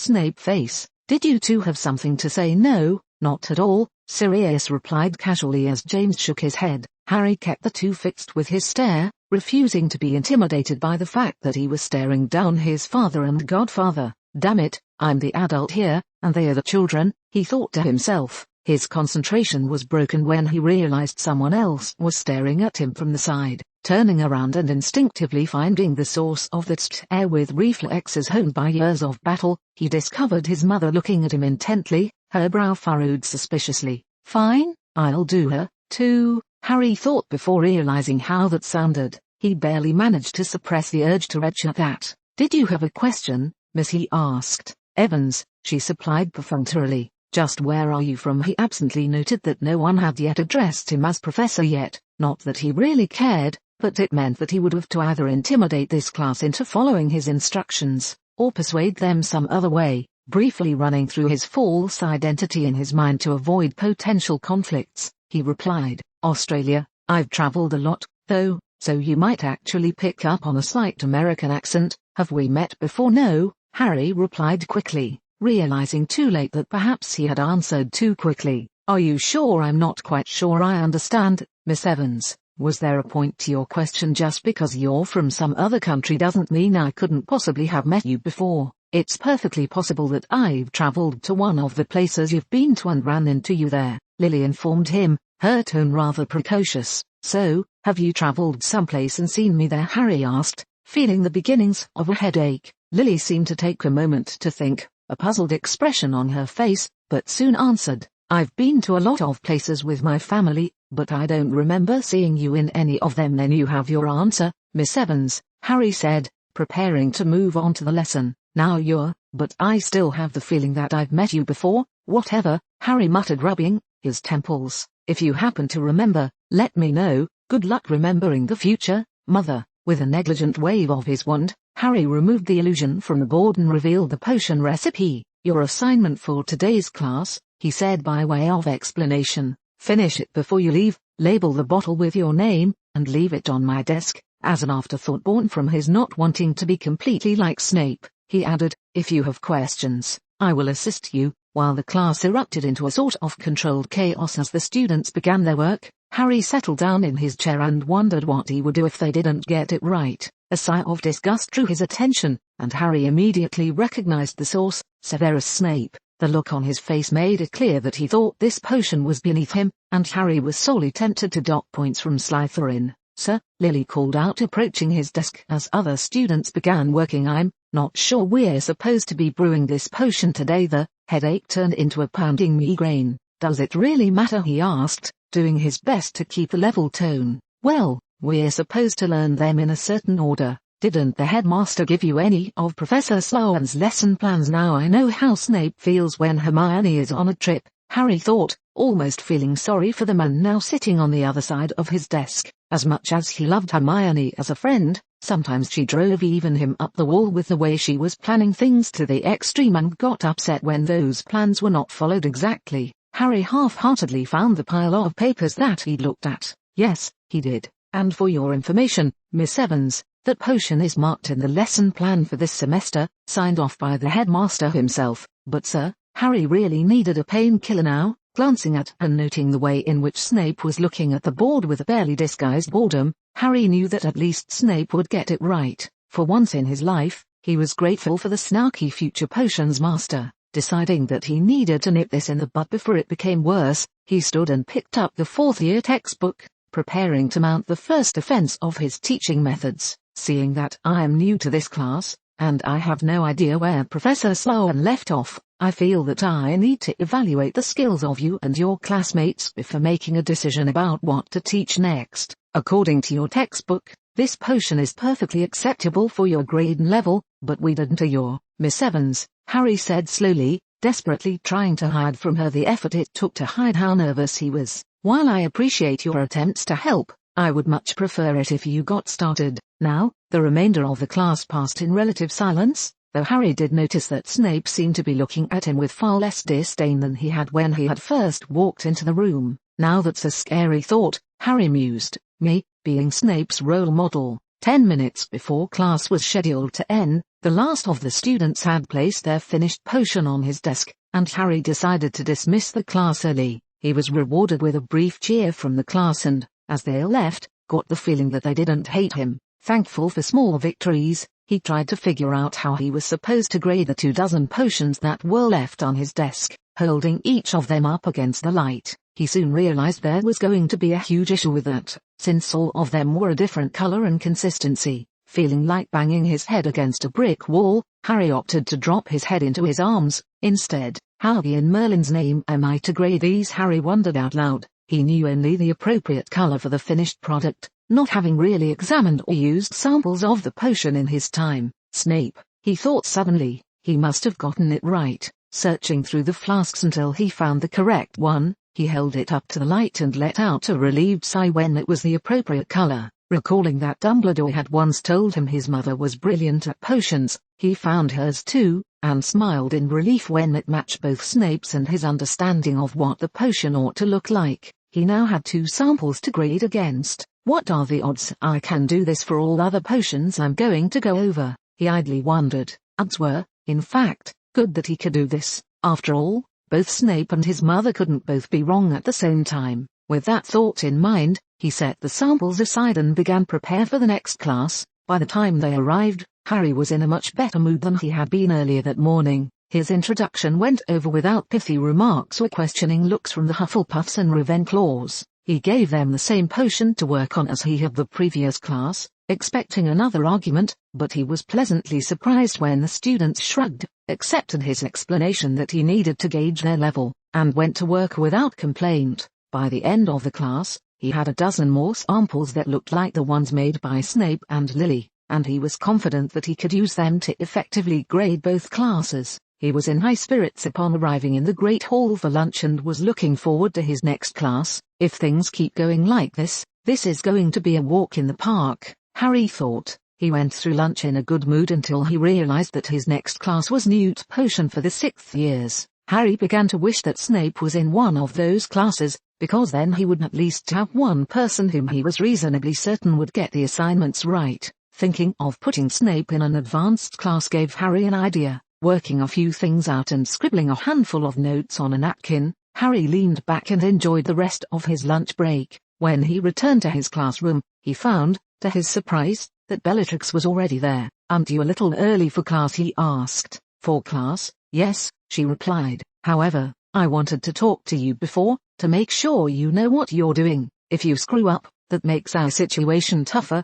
Snape face. Did you two have something to say? No, Not at all, Sirius replied casually as James shook his head. Harry kept the two fixed with his stare, refusing to be intimidated by the fact that he was staring down his father and godfather. Damn it, I'm the adult here, and they are the children, he thought to himself. His concentration was broken when he realized someone else was staring at him from the side. Turning around and instinctively finding the source of that stare with reflexes honed by years of battle, he discovered his mother looking at him intently, her brow furrowed suspiciously. Fine, I'll do her, too, Harry thought before realizing how that sounded. He barely managed to suppress the urge to retch at that. Did you have a question, miss? He asked. Evans, she supplied perfunctorily. Just where are you from? He absently noted that no one had yet addressed him as professor yet, not that he really cared, but it meant that he would have to either intimidate this class into following his instructions, or persuade them some other way, briefly running through his false identity in his mind to avoid potential conflicts. He replied, Australia, I've traveled a lot, though, so you might actually pick up on a slight American accent. Have we met before? No, Harry replied quickly, realizing too late that perhaps he had answered too quickly. Are you sure? I'm not quite sure I understand, Miss Evans. Was there a point to your question? Just because you're from some other country doesn't mean I couldn't possibly have met you before. It's perfectly possible that I've traveled to one of the places you've been to and ran into you there, Lily informed him, her tone rather precocious. So, have you traveled someplace and seen me there? Harry asked, feeling the beginnings of a headache. Lily seemed to take a moment to think, a puzzled expression on her face, but soon answered, I've been to a lot of places with my family, but I don't remember seeing you in any of them. Then you have your answer, Miss Evans, Harry said, preparing to move on to the lesson. Now but I still have the feeling that I've met you before. Whatever, Harry muttered, rubbing his temples. If you happen to remember, let me know. Good luck remembering the future, Mother. With a negligent wave of his wand, Harry removed the illusion from the board and revealed the potion recipe. Your assignment for today's class, he said by way of explanation. Finish it before you leave, label the bottle with your name, and leave it on my desk. As an afterthought born from his not wanting to be completely like Snape, he added, if you have questions, I will assist you. While the class erupted into a sort of controlled chaos as the students began their work, Harry settled down in his chair and wondered what he would do if they didn't get it right. A sigh of disgust drew his attention, and Harry immediately recognized the source, Severus Snape. The look on his face made it clear that he thought this potion was beneath him, and Harry was sorely tempted to dock points from Slytherin. Sir, Lily called out, approaching his desk as other students began working. I'm not sure we're supposed to be brewing this potion today. The headache turned into a pounding migraine. Does it really matter? He asked, doing his best to keep a level tone. Well, we're supposed to learn them in a certain order. Didn't the headmaster give you any of Professor Sloane's lesson plans? Now I know how Snape feels when Hermione is on a trip, Harry thought, almost feeling sorry for the man now sitting on the other side of his desk. As much as he loved Hermione as a friend, sometimes she drove even him up the wall with the way she was planning things to the extreme and got upset when those plans were not followed exactly. Harry half-heartedly found the pile of papers that he'd looked at. Yes, he did. And for your information, Miss Evans, that potion is marked in the lesson plan for this semester, signed off by the headmaster himself. But sir, Harry really needed a painkiller now. Glancing at and noting the way in which Snape was looking at the board with a barely disguised boredom, Harry knew that at least Snape would get it right. For once in his life, he was grateful for the snarky future potions master. Deciding that he needed to nip this in the bud before it became worse, he stood and picked up the fourth-year textbook, preparing to mount the first offense of his teaching methods. Seeing that I am new to this class, and I have no idea where Professor Sloane left off, I feel that I need to evaluate the skills of you and your classmates before making a decision about what to teach next. According to your textbook, this potion is perfectly acceptable for your grade and level, but we didn't. Your Miss Evans, Harry said slowly, desperately trying to hide from her the effort it took to hide how nervous he was. While I appreciate your attempts to help, I would much prefer it if you got started now. The remainder of the class passed in relative silence, though Harry did notice that Snape seemed to be looking at him with far less disdain than he had when he had first walked into the room. Now that's a scary thought, Harry mused, me, being Snape's role model. 10 minutes before class was scheduled to end, The last of the students had placed their finished potion on his desk, and Harry decided to dismiss the class early. He was rewarded with a brief cheer from the class and, as they left, got the feeling that they didn't hate him. Thankful for small victories, he tried to figure out how he was supposed to grade the 24 potions that were left on his desk. Holding each of them up against the light, he soon realized there was going to be a huge issue with that, since all of them were a different color and consistency. Feeling like banging his head against a brick wall, Harry opted to drop his head into his arms. Instead, how in Merlin's name am I to grade these? Harry wondered out loud. He knew only the appropriate color for the finished product, not having really examined or used samples of the potion in his time. Snape, he thought suddenly, he must have gotten it right. Searching through the flasks until he found the correct one, he held it up to the light and let out a relieved sigh when it was the appropriate color. Recalling that Dumbledore had once told him his mother was brilliant at potions, he found hers too, and smiled in relief when it matched both Snape's and his understanding of what the potion ought to look like. He now had 2 samples to grade against. What are the odds I can do this for all other potions I'm going to go over? He idly wondered. Odds were, in fact, good that he could do this. After all, both Snape and his mother couldn't both be wrong at the same time. With that thought in mind, he set the samples aside and began prepare for the next class. By the time they arrived, Harry was in a much better mood than he had been earlier that morning. His introduction went over without pithy remarks or questioning looks from the Hufflepuffs and Ravenclaws. He gave them the same potion to work on as he had the previous class, expecting another argument, but he was pleasantly surprised when the students shrugged, accepted his explanation that he needed to gauge their level, and went to work without complaint. By the end of the class, he had a dozen more samples that looked like the ones made by Snape and Lily, and he was confident that he could use them to effectively grade both classes. He was in high spirits upon arriving in the Great Hall for lunch and was looking forward to his next class. If things keep going like this is going to be a walk in the park, Harry thought. He went through lunch in a good mood until he realized that his next class was Newt Potion for the 6th years. Harry began to wish that Snape was in one of those classes, because then he would at least have one person whom he was reasonably certain would get the assignments right. Thinking of putting Snape in an advanced class gave Harry an idea. Working a few things out and scribbling a handful of notes on a napkin, Harry leaned back and enjoyed the rest of his lunch break. When he returned to his classroom, he found, to his surprise, that Bellatrix was already there. "Aren't you a little early for class?" he asked. "For class? Yes," she replied. "However, I wanted to talk to you before, to make sure you know what you're doing. If you screw up, that makes our situation tougher."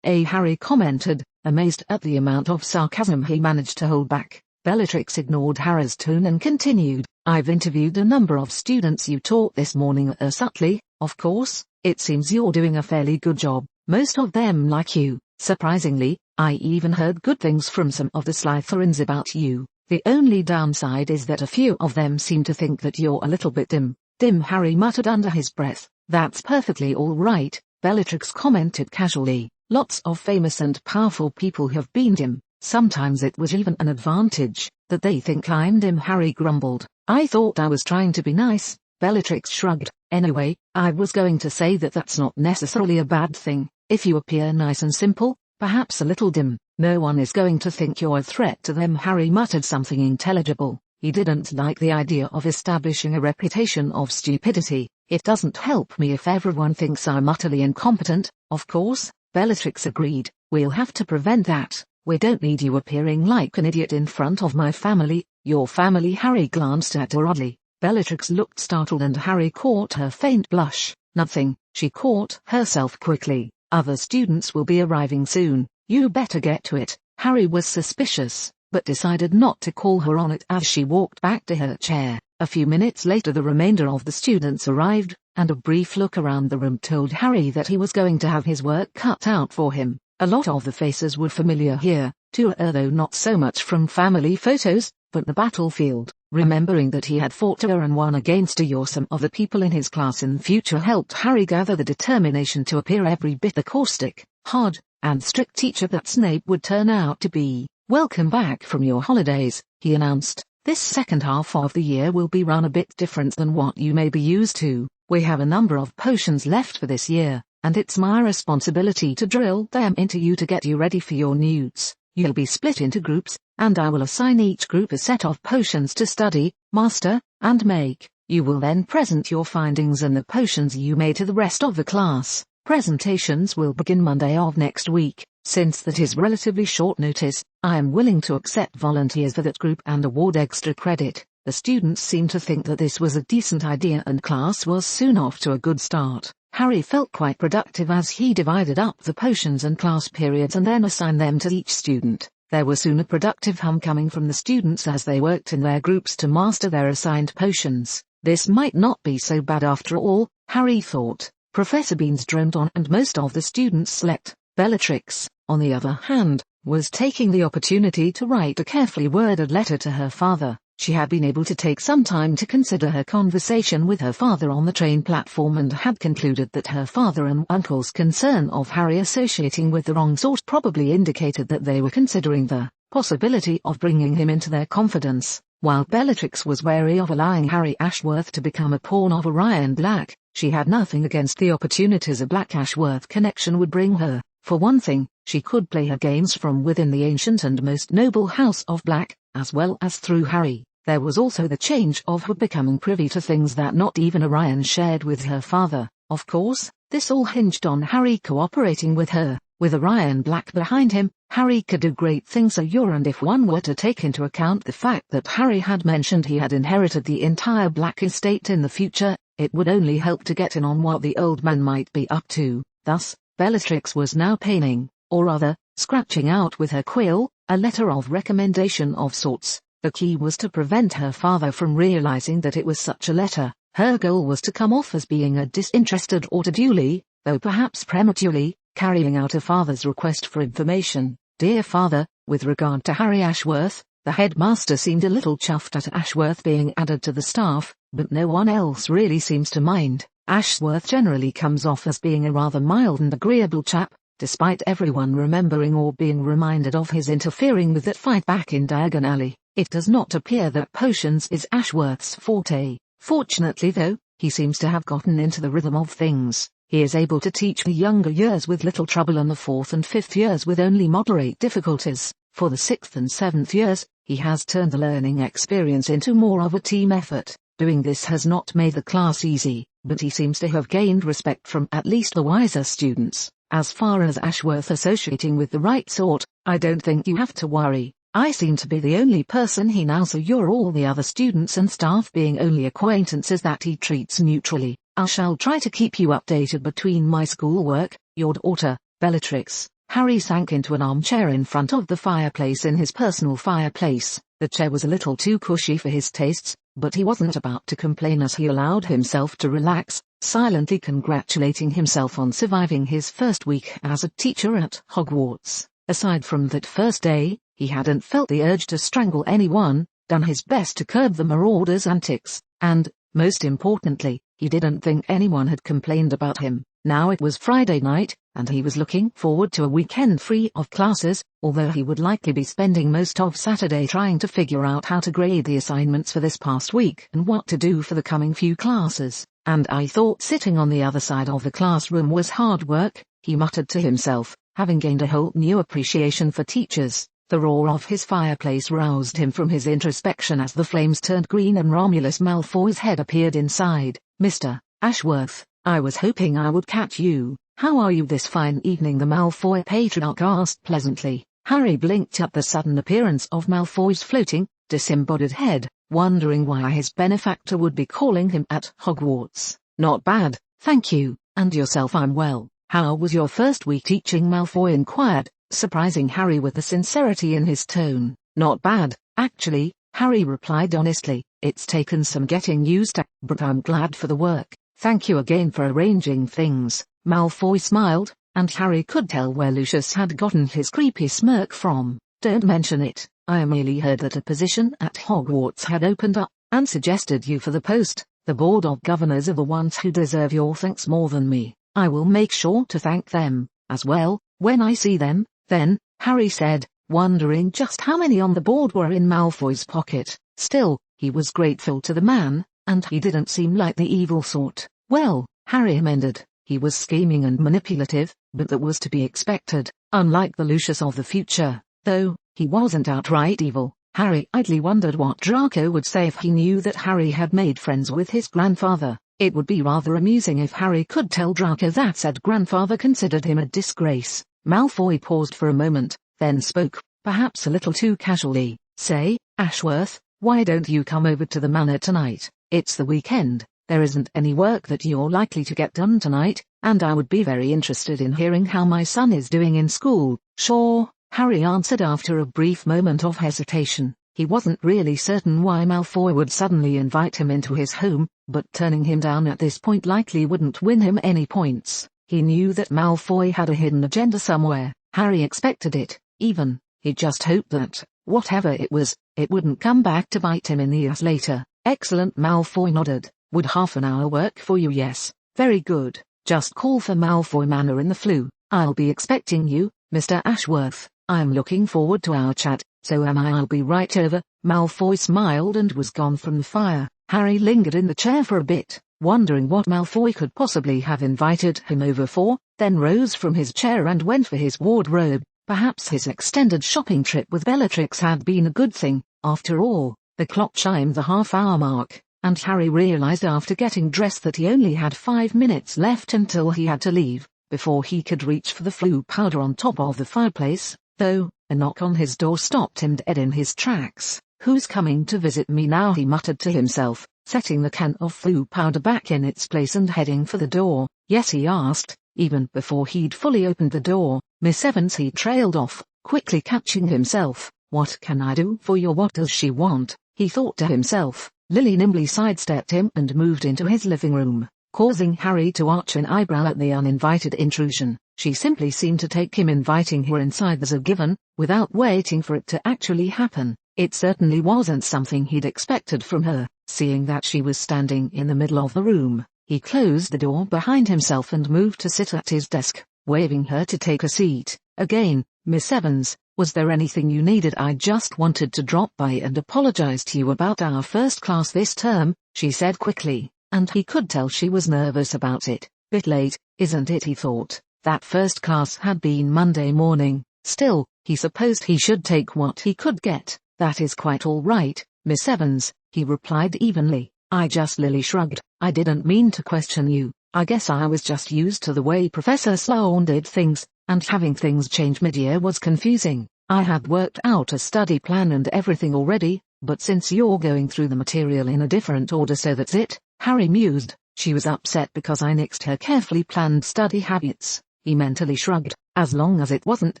Harry commented, amazed at the amount of sarcasm he managed to hold back. Bellatrix ignored Harry's tone and continued, "I've interviewed a number of students you taught this morning subtly, of course. It seems you're doing a fairly good job. Most of them like you. Surprisingly, I even heard good things from some of the Slytherins about you. The only downside is that a few of them seem to think that you're a little bit dim." "Dim," Harry muttered under his breath. "That's perfectly all right," Bellatrix commented casually. "Lots of famous and powerful people have been dim. Sometimes it was even an advantage that they think I'm dim," Harry grumbled. "I thought I was trying to be nice," Bellatrix shrugged. "Anyway, I was going to say that that's not necessarily a bad thing. If you appear nice and simple, perhaps a little dim, no one is going to think you're a threat to them." Harry muttered something intelligible. He didn't like the idea of establishing a reputation of stupidity. "It doesn't help me if everyone thinks I'm utterly incompetent." "Of course," Bellatrix agreed. "We'll have to prevent that. We don't need you appearing like an idiot in front of my family." "Your family?" Harry glanced at her oddly. Bellatrix looked startled and Harry caught her faint blush. "Nothing," she caught herself quickly. "Other students will be arriving soon. You better get to it." Harry was suspicious, but decided not to call her on it as she walked back to her chair. A few minutes later the remainder of the students arrived, and a brief look around the room told Harry that he was going to have his work cut out for him. A lot of the faces were familiar here, too, though not so much from family photos, but the battlefield. Remembering that he had fought and won against some of the people in his class in the future helped Harry gather the determination to appear every bit the caustic, hard, and strict teacher that Snape would turn out to be. "Welcome back from your holidays," he announced. "This second half of the year will be run a bit different than what you may be used to. We have a number of potions left for this year, and it's my responsibility to drill them into you to get you ready for your newts. You'll be split into groups, and I will assign each group a set of potions to study, master, and make. You will then present your findings and the potions you made to the rest of the class. Presentations will begin Monday of next week. Since that is relatively short notice, I am willing to accept volunteers for that group and award extra credit. The students seemed to think that this was a decent idea and class was soon off to a good start. Harry felt quite productive as he divided up the potions and class periods and then assigned them to each student. There was soon a productive hum coming from the students as they worked in their groups to master their assigned potions. This might not be so bad after all, Harry thought. Professor Beans droned on and most of the students slept. Bellatrix, on the other hand, was taking the opportunity to write a carefully worded letter to her father. She had been able to take some time to consider her conversation with her father on the train platform and had concluded that her father and uncle's concern of Harry associating with the wrong sort probably indicated that they were considering the possibility of bringing him into their confidence. While Bellatrix was wary of allowing Harry Ashworth to become a pawn of Orion Black, she had nothing against the opportunities a Black-Ashworth connection would bring her. For one thing, she could play her games from within the ancient and most noble house of Black, as well as through Harry. There was also the change of her becoming privy to things that not even Orion shared with her father. Of course, this all hinged on Harry cooperating with her. With Orion Black behind him, Harry could do great things and if one were to take into account the fact that Harry had mentioned he had inherited the entire Black estate in the future, it would only help to get in on what the old man might be up to. Thus, Bellatrix was now penning, or rather, scratching out with her quill, a letter of recommendation of sorts. The key was to prevent her father from realizing that it was such a letter. Her goal was to come off as being a disinterested or to duly, though perhaps prematurely, carrying out her father's request for information. Dear father, with regard to Harry Ashworth, the headmaster seemed a little chuffed at Ashworth being added to the staff, but no one else really seems to mind. Ashworth generally comes off as being a rather mild and agreeable chap, despite everyone remembering or being reminded of his interfering with that fight back in Diagon Alley. It does not appear that potions is Ashworth's forte. Fortunately though, he seems to have gotten into the rhythm of things. He is able to teach the younger years with little trouble and the 4th and 5th years with only moderate difficulties. For the 6th and 7th years, he has turned the learning experience into more of a team effort. Doing this has not made the class easy, but he seems to have gained respect from at least the wiser students. As far as Ashworth associating with the right sort, I don't think you have to worry. I seem to be the only person he knows, so you're all the other students and staff being only acquaintances that he treats neutrally. I shall try to keep you updated between my schoolwork. Your daughter, Bellatrix. Harry sank into an armchair in front of the fireplace in his personal fireplace. The chair was a little too cushy for his tastes, but he wasn't about to complain as he allowed himself to relax, silently congratulating himself on surviving his first week as a teacher at Hogwarts. Aside from that first day, he hadn't felt the urge to strangle anyone, done his best to curb the marauders' antics, and, most importantly, he didn't think anyone had complained about him. Now it was Friday night, and he was looking forward to a weekend free of classes, although he would likely be spending most of Saturday trying to figure out how to grade the assignments for this past week and what to do for the coming few classes. And I thought sitting on the other side of the classroom was hard work, he muttered to himself, having gained a whole new appreciation for teachers. The roar of his fireplace roused him from his introspection as the flames turned green and Romulus Malfoy's head appeared inside. Mr. Ashworth, I was hoping I would catch you. How are you this fine evening? The Malfoy patriarch asked pleasantly. Harry blinked at the sudden appearance of Malfoy's floating, disembodied head, wondering why his benefactor would be calling him at Hogwarts. Not bad, thank you, and yourself? I'm well. How was your first week teaching? Malfoy inquired, surprising Harry with the sincerity in his tone. Not bad, actually, Harry replied honestly. It's taken some getting used to, but I'm glad for the work. Thank you again for arranging things. Malfoy smiled, and Harry could tell where Lucius had gotten his creepy smirk from. Don't mention it. I merely heard that a position at Hogwarts had opened up, and suggested you for the post. The Board of Governors are the ones who deserve your thanks more than me. I will make sure to thank them, as well, when I see them. Then, Harry said, wondering just how many on the board were in Malfoy's pocket. Still, he was grateful to the man, and he didn't seem like the evil sort. Well, Harry amended, he was scheming and manipulative, but that was to be expected. Unlike the Lucius of the future, Though he wasn't outright evil, Harry idly wondered what Draco would say if he knew that Harry had made friends with his grandfather. It would be rather amusing if Harry could tell Draco that said grandfather considered him a disgrace. Malfoy paused for a moment, then spoke, perhaps a little too casually. Say, Ashworth, why don't you come over to the manor tonight? It's the weekend. There isn't any work that you're likely to get done tonight, and I would be very interested in hearing how my son is doing in school. Sure, Harry answered after a brief moment of hesitation. He wasn't really certain why Malfoy would suddenly invite him into his home, but turning him down at this point likely wouldn't win him any points. He knew that Malfoy had a hidden agenda somewhere. Harry expected it, even. He just hoped that, whatever it was, it wouldn't come back to bite him in the ass later. Excellent, Malfoy nodded. Would half an hour work for you? Yes. Very good. Just call for Malfoy Manor in the Flue. I'll be expecting you, Mr. Ashworth. I'm looking forward to our chat, so am I. I'll be right over. Malfoy smiled and was gone from the fire. Harry lingered in the chair for a bit, wondering what Malfoy could possibly have invited him over for, then rose from his chair and went for his wardrobe. Perhaps his extended shopping trip with Bellatrix had been a good thing. After all, the clock chimed the half-hour mark, and Harry realized after getting dressed that he only had 5 minutes left until he had to leave, before he could reach for the Flue powder on top of the fireplace, though, a knock on his door stopped him dead in his tracks. Who's coming to visit me now? He muttered to himself, setting the can of Flue powder back in its place and heading for the door. Yes, he asked, even before he'd fully opened the door. Miss Evans, he trailed off, quickly catching himself. What can I do for you? What does she want? He thought to himself. Lily nimbly sidestepped him and moved into his living room, causing Harry to arch an eyebrow at the uninvited intrusion. She simply seemed to take him inviting her inside as a given, without waiting for it to actually happen. It certainly wasn't something he'd expected from her. Seeing that she was standing in the middle of the room, he closed the door behind himself and moved to sit at his desk, waving her to take a seat. Again, Miss Evans, was there anything you needed? I just wanted to drop by and apologize to you about our first class this term, she said quickly, and he could tell she was nervous about it. Bit late, isn't it? He thought. That first class had been Monday morning. Still, he supposed he should take what he could get. That is quite all right, Miss Evans, he replied evenly. Lily shrugged. I didn't mean to question you. I guess I was just used to the way Professor Sloane did things, and having things change mid-year was confusing. I had worked out a study plan and everything already, but since you're going through the material in a different order, so that's it, Harry mused. She was upset because I nixed her carefully planned study habits. He mentally shrugged. As long as it wasn't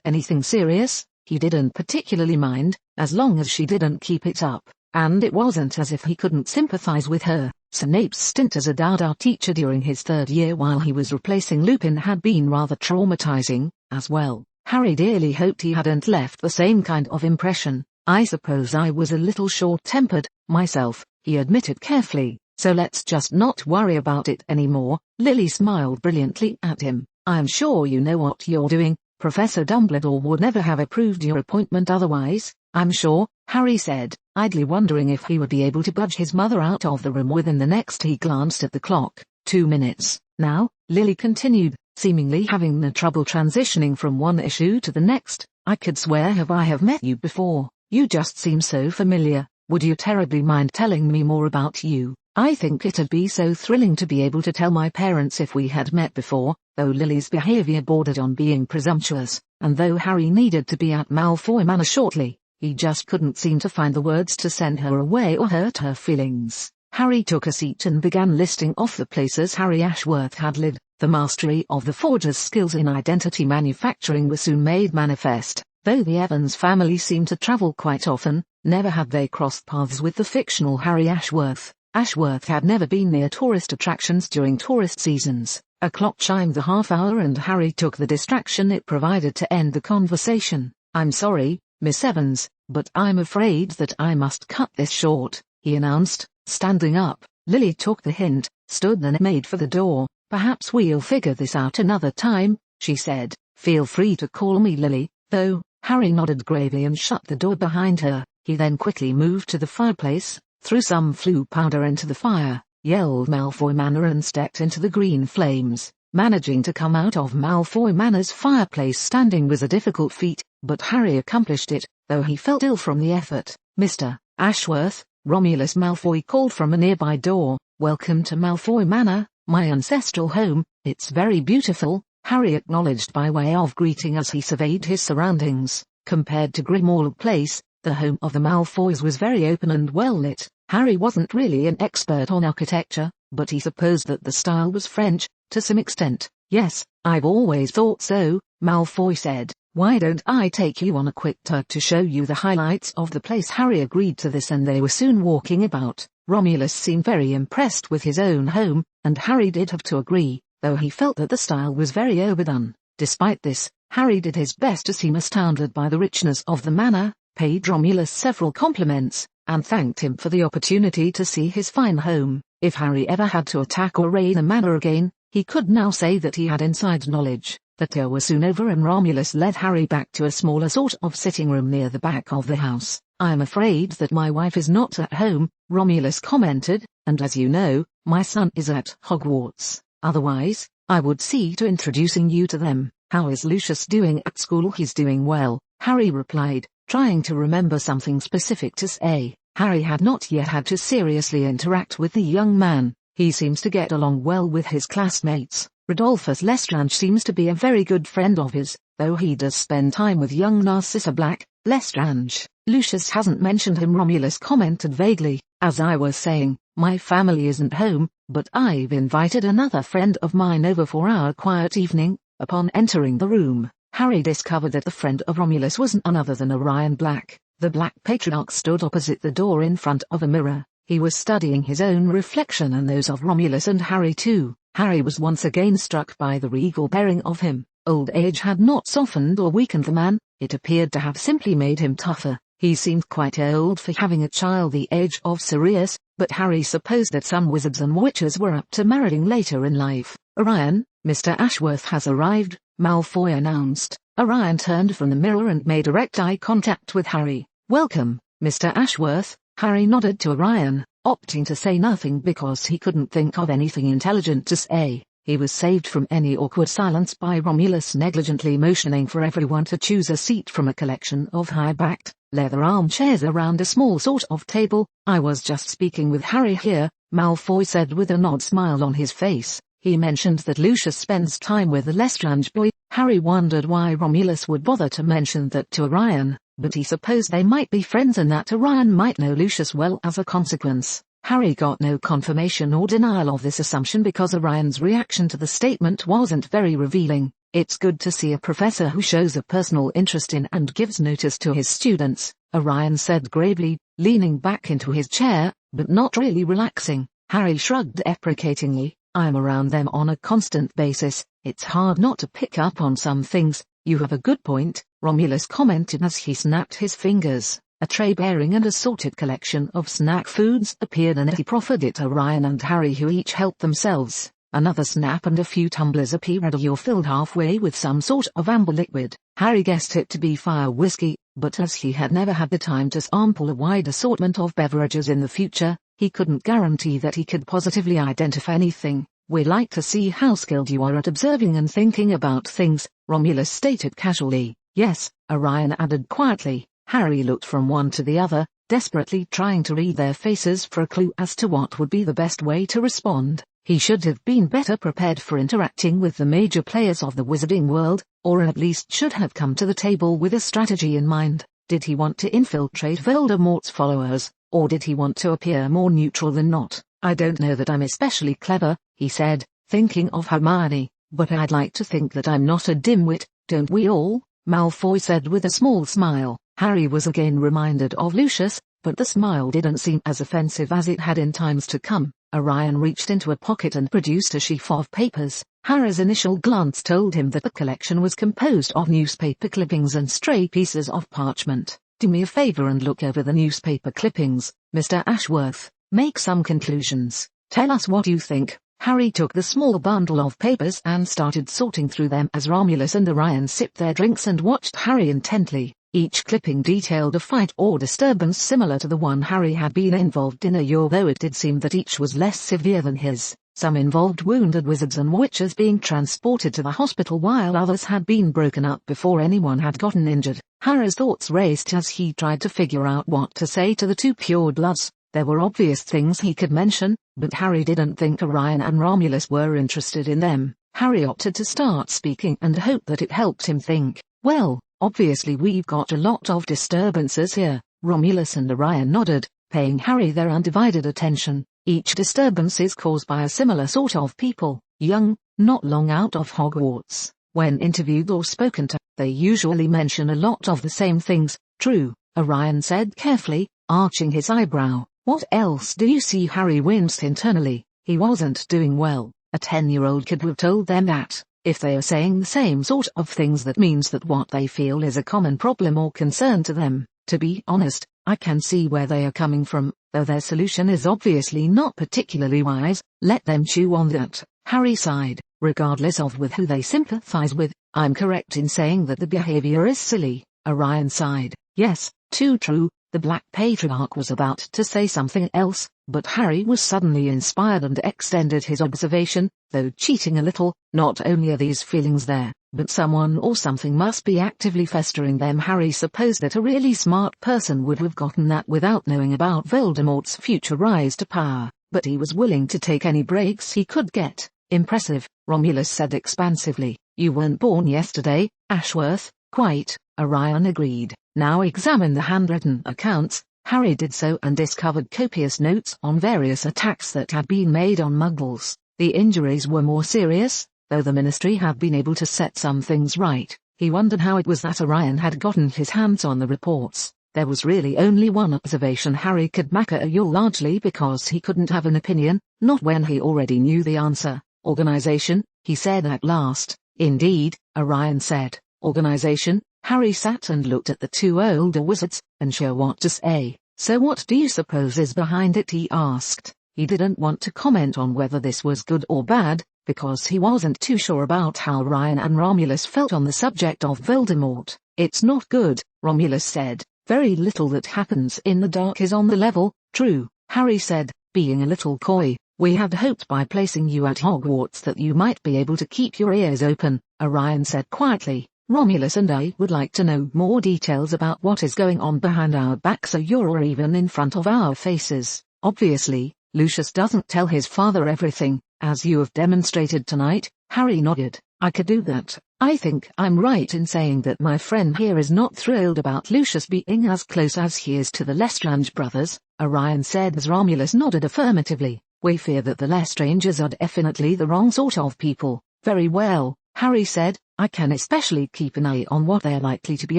anything serious, he didn't particularly mind, as long as she didn't keep it up. And it wasn't as if he couldn't sympathize with her. Snape's stint as a Dada teacher during his 3rd year while he was replacing Lupin had been rather traumatizing, as well. Harry dearly hoped he hadn't left the same kind of impression. I suppose I was a little short-tempered, myself, he admitted carefully, so let's just not worry about it anymore. Lily smiled brilliantly at him. I'm sure you know what you're doing. Professor Dumbledore would never have approved your appointment otherwise, I'm sure, Harry said, idly wondering if he would be able to budge his mother out of the room within the next. He glanced at the clock. 2 minutes. Now, Lily continued, seemingly having no trouble transitioning from one issue to the next. I could swear I have met you before. You just seem so familiar. Would you terribly mind telling me more about you? I think it'd be so thrilling to be able to tell my parents if we had met before. Though Lily's behavior bordered on being presumptuous, and though Harry needed to be at Malfoy Manor shortly, he just couldn't seem to find the words to send her away or hurt her feelings. Harry took a seat and began listing off the places Harry Ashworth had lived. The mastery of the forger's skills in identity manufacturing was soon made manifest. Though the Evans family seemed to travel quite often, never had they crossed paths with the fictional Harry Ashworth. Ashworth had never been near tourist attractions during tourist seasons. A clock chimed the half-hour and Harry took the distraction it provided to end the conversation. I'm sorry, Miss Evans, but I'm afraid that I must cut this short, he announced, standing up. Lily took the hint, stood and made for the door. Perhaps we'll figure this out another time, she said. Feel free to call me Lily, though. Harry nodded gravely and shut the door behind her. He then quickly moved to the fireplace, threw some Flue powder into the fire, yelled Malfoy Manor and stepped into the green flames. Managing to come out of Malfoy Manor's fireplace standing was a difficult feat. but Harry accomplished it, though he felt ill from the effort. "Mr. Ashworth," Romulus Malfoy called from a nearby door, "welcome to Malfoy Manor, my ancestral home. It's very beautiful," Harry acknowledged by way of greeting as he surveyed his surroundings. Compared to Grimmauld Place, the home of the Malfoys was very open and well lit. Harry wasn't really an expert on architecture, but he supposed that the style was French, to some extent. "Yes, I've always thought so," Malfoy said. "Why don't I take you on a quick tour to show you the highlights of the place?" Harry agreed to this and they were soon walking about. Romulus seemed very impressed with his own home, and Harry did have to agree, though he felt that the style was very overdone. Despite this, Harry did his best to seem astounded by the richness of the manor, paid Romulus several compliments, and thanked him for the opportunity to see his fine home. If Harry ever had to attack or raid the manor again, he could now say that he had inside knowledge. The tour was soon over and Romulus led Harry back to a smaller sort of sitting room near the back of the house. "I'm afraid that my wife is not at home," Romulus commented, "and as you know, my son is at Hogwarts. Otherwise, I would see to introducing you to them." "How is Lucius doing at school?" "He's doing well," Harry replied, trying to remember something specific to say. Harry had not yet had to seriously interact with the young man. "He seems to get along well with his classmates. Rodolphus Lestrange seems to be a very good friend of his, though he does spend time with young Narcissa Black." "Lestrange? Lucius hasn't mentioned him," Romulus commented vaguely. "As I was saying, my family isn't home, but I've invited another friend of mine over for our quiet evening." Upon entering the room, Harry discovered that the friend of Romulus was none other than Orion Black. The Black Patriarch stood opposite the door in front of a mirror. He was studying his own reflection and those of Romulus and Harry too. Harry was once again struck by the regal bearing of him. Old age had not softened or weakened the man, it appeared to have simply made him tougher. He seemed quite old for having a child the age of Sirius, but Harry supposed that some wizards and witches were up to marrying later in life. "Orion, Mr. Ashworth has arrived," Malfoy announced. Orion turned from the mirror and made direct eye contact with Harry. "Welcome, Mr. Ashworth." Harry nodded to Orion, opting to say nothing because he couldn't think of anything intelligent to say. He was saved from any awkward silence by Romulus negligently motioning for everyone to choose a seat from a collection of high-backed, leather armchairs around a small sort of table. "I was just speaking with Harry here," Malfoy said with an odd smile on his face. "He mentioned that Lucius spends time with the Lestrange boy." Harry wondered why Romulus would bother to mention that to Orion, but he supposed they might be friends and that Orion might know Lucius well as a consequence. Harry got no confirmation or denial of this assumption because Orion's reaction to the statement wasn't very revealing. "It's good to see a professor who shows a personal interest in and gives notice to his students," Orion said gravely, leaning back into his chair, but not really relaxing. Harry shrugged deprecatingly. "I'm around them on a constant basis. It's hard not to pick up on some things." "You have a good point," Romulus commented as he snapped his fingers. A tray bearing an assorted collection of snack foods appeared and he proffered it to Orion and Harry, who each helped themselves. Another snap and a few tumblers appeared, all filled halfway with some sort of amber liquid. Harry guessed it to be fire whiskey, but as he had never had the time to sample a wide assortment of beverages in the future, he couldn't guarantee that he could positively identify anything. "We'd like to see how skilled you are at observing and thinking about things," Romulus stated casually. "Yes," Orion added quietly. Harry looked from one to the other, desperately trying to read their faces for a clue as to what would be the best way to respond. He should have been better prepared for interacting with the major players of the wizarding world, or at least should have come to the table with a strategy in mind. Did he want to infiltrate Voldemort's followers, or did he want to appear more neutral than not? "I don't know that I'm especially clever," he said, thinking of Hermione, "but I'd like to think that I'm not a dimwit, don't we all?" Malfoy said with a small smile. Harry was again reminded of Lucius, but the smile didn't seem as offensive as it had in times to come. Orion reached into a pocket and produced a sheaf of papers. Harry's initial glance told him that the collection was composed of newspaper clippings and stray pieces of parchment. "Do me a favor and look over the newspaper clippings, Mr. Ashworth. Make some conclusions. Tell us what you think." Harry took the small bundle of papers and started sorting through them as Romulus and Orion sipped their drinks and watched Harry intently. Each clipping detailed a fight or disturbance similar to the one Harry had been involved in a year, though it did seem that each was less severe than his. Some involved wounded wizards and witches being transported to the hospital while others had been broken up before anyone had gotten injured. Harry's thoughts raced as he tried to figure out what to say to the two purebloods. There were obvious things he could mention, but Harry didn't think Orion and Romulus were interested in them. Harry opted to start speaking and hoped that it helped him think. Well, obviously we've got a lot of disturbances here. Romulus and Orion nodded, paying Harry their undivided attention. Each disturbance is caused by a similar sort of people, young, not long out of Hogwarts. When interviewed or spoken to, they usually mention a lot of the same things. True, Orion said carefully, arching his eyebrow. What else do you see? Harry winced internally. He wasn't doing well. A 10-year-old could have told them that. If they are saying the same sort of things, that means that what they feel is a common problem or concern to them. To be honest, I can see where they are coming from, though their solution is obviously not particularly wise. Let them chew on that. Harry sighed. Regardless of with who they sympathize with, I'm correct in saying that the behavior is silly. Orion sighed. Yes, too true. The Black Patriarch was about to say something else, but Harry was suddenly inspired and extended his observation, though cheating a little. Not only are these feelings there, but someone or something must be actively festering them. Harry supposed that a really smart person would have gotten that without knowing about Voldemort's future rise to power, but he was willing to take any breaks he could get. Impressive, Romulus said expansively. You weren't born yesterday, Ashworth. Quite, Orion agreed. Now examine the handwritten accounts. Harry did so and discovered copious notes on various attacks that had been made on Muggles. The injuries were more serious, though the Ministry had been able to set some things right. He wondered how it was that Orion had gotten his hands on the reports. There was really only one observation Harry could make at all, largely because he couldn't have an opinion, not when he already knew the answer. Organization, he said at last. Indeed, Orion said. Organization. Harry sat and looked at the two older wizards, unsure what to say. So what do you suppose is behind it? He asked. He didn't want to comment on whether this was good or bad, because he wasn't too sure about how Orion and Romulus felt on the subject of Voldemort. It's not good, Romulus said. Very little that happens in the dark is on the level. True, Harry said, being a little coy. We had hoped by placing you at Hogwarts that you might be able to keep your ears open, Orion said quietly. Romulus and I would like to know more details about what is going on behind our backs or even in front of our faces. Obviously, Lucius doesn't tell his father everything, as you have demonstrated tonight. Harry nodded. I could do that. I think I'm right in saying that my friend here is not thrilled about Lucius being as close as he is to the Lestrange brothers, Orion said as Romulus nodded affirmatively. We fear that the Lestrangers are definitely the wrong sort of people. Very well, Harry said. I can especially keep an eye on what they're likely to be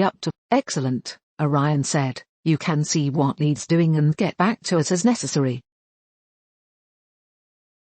up to. Excellent, Orion said. You can see what needs doing and get back to us as necessary.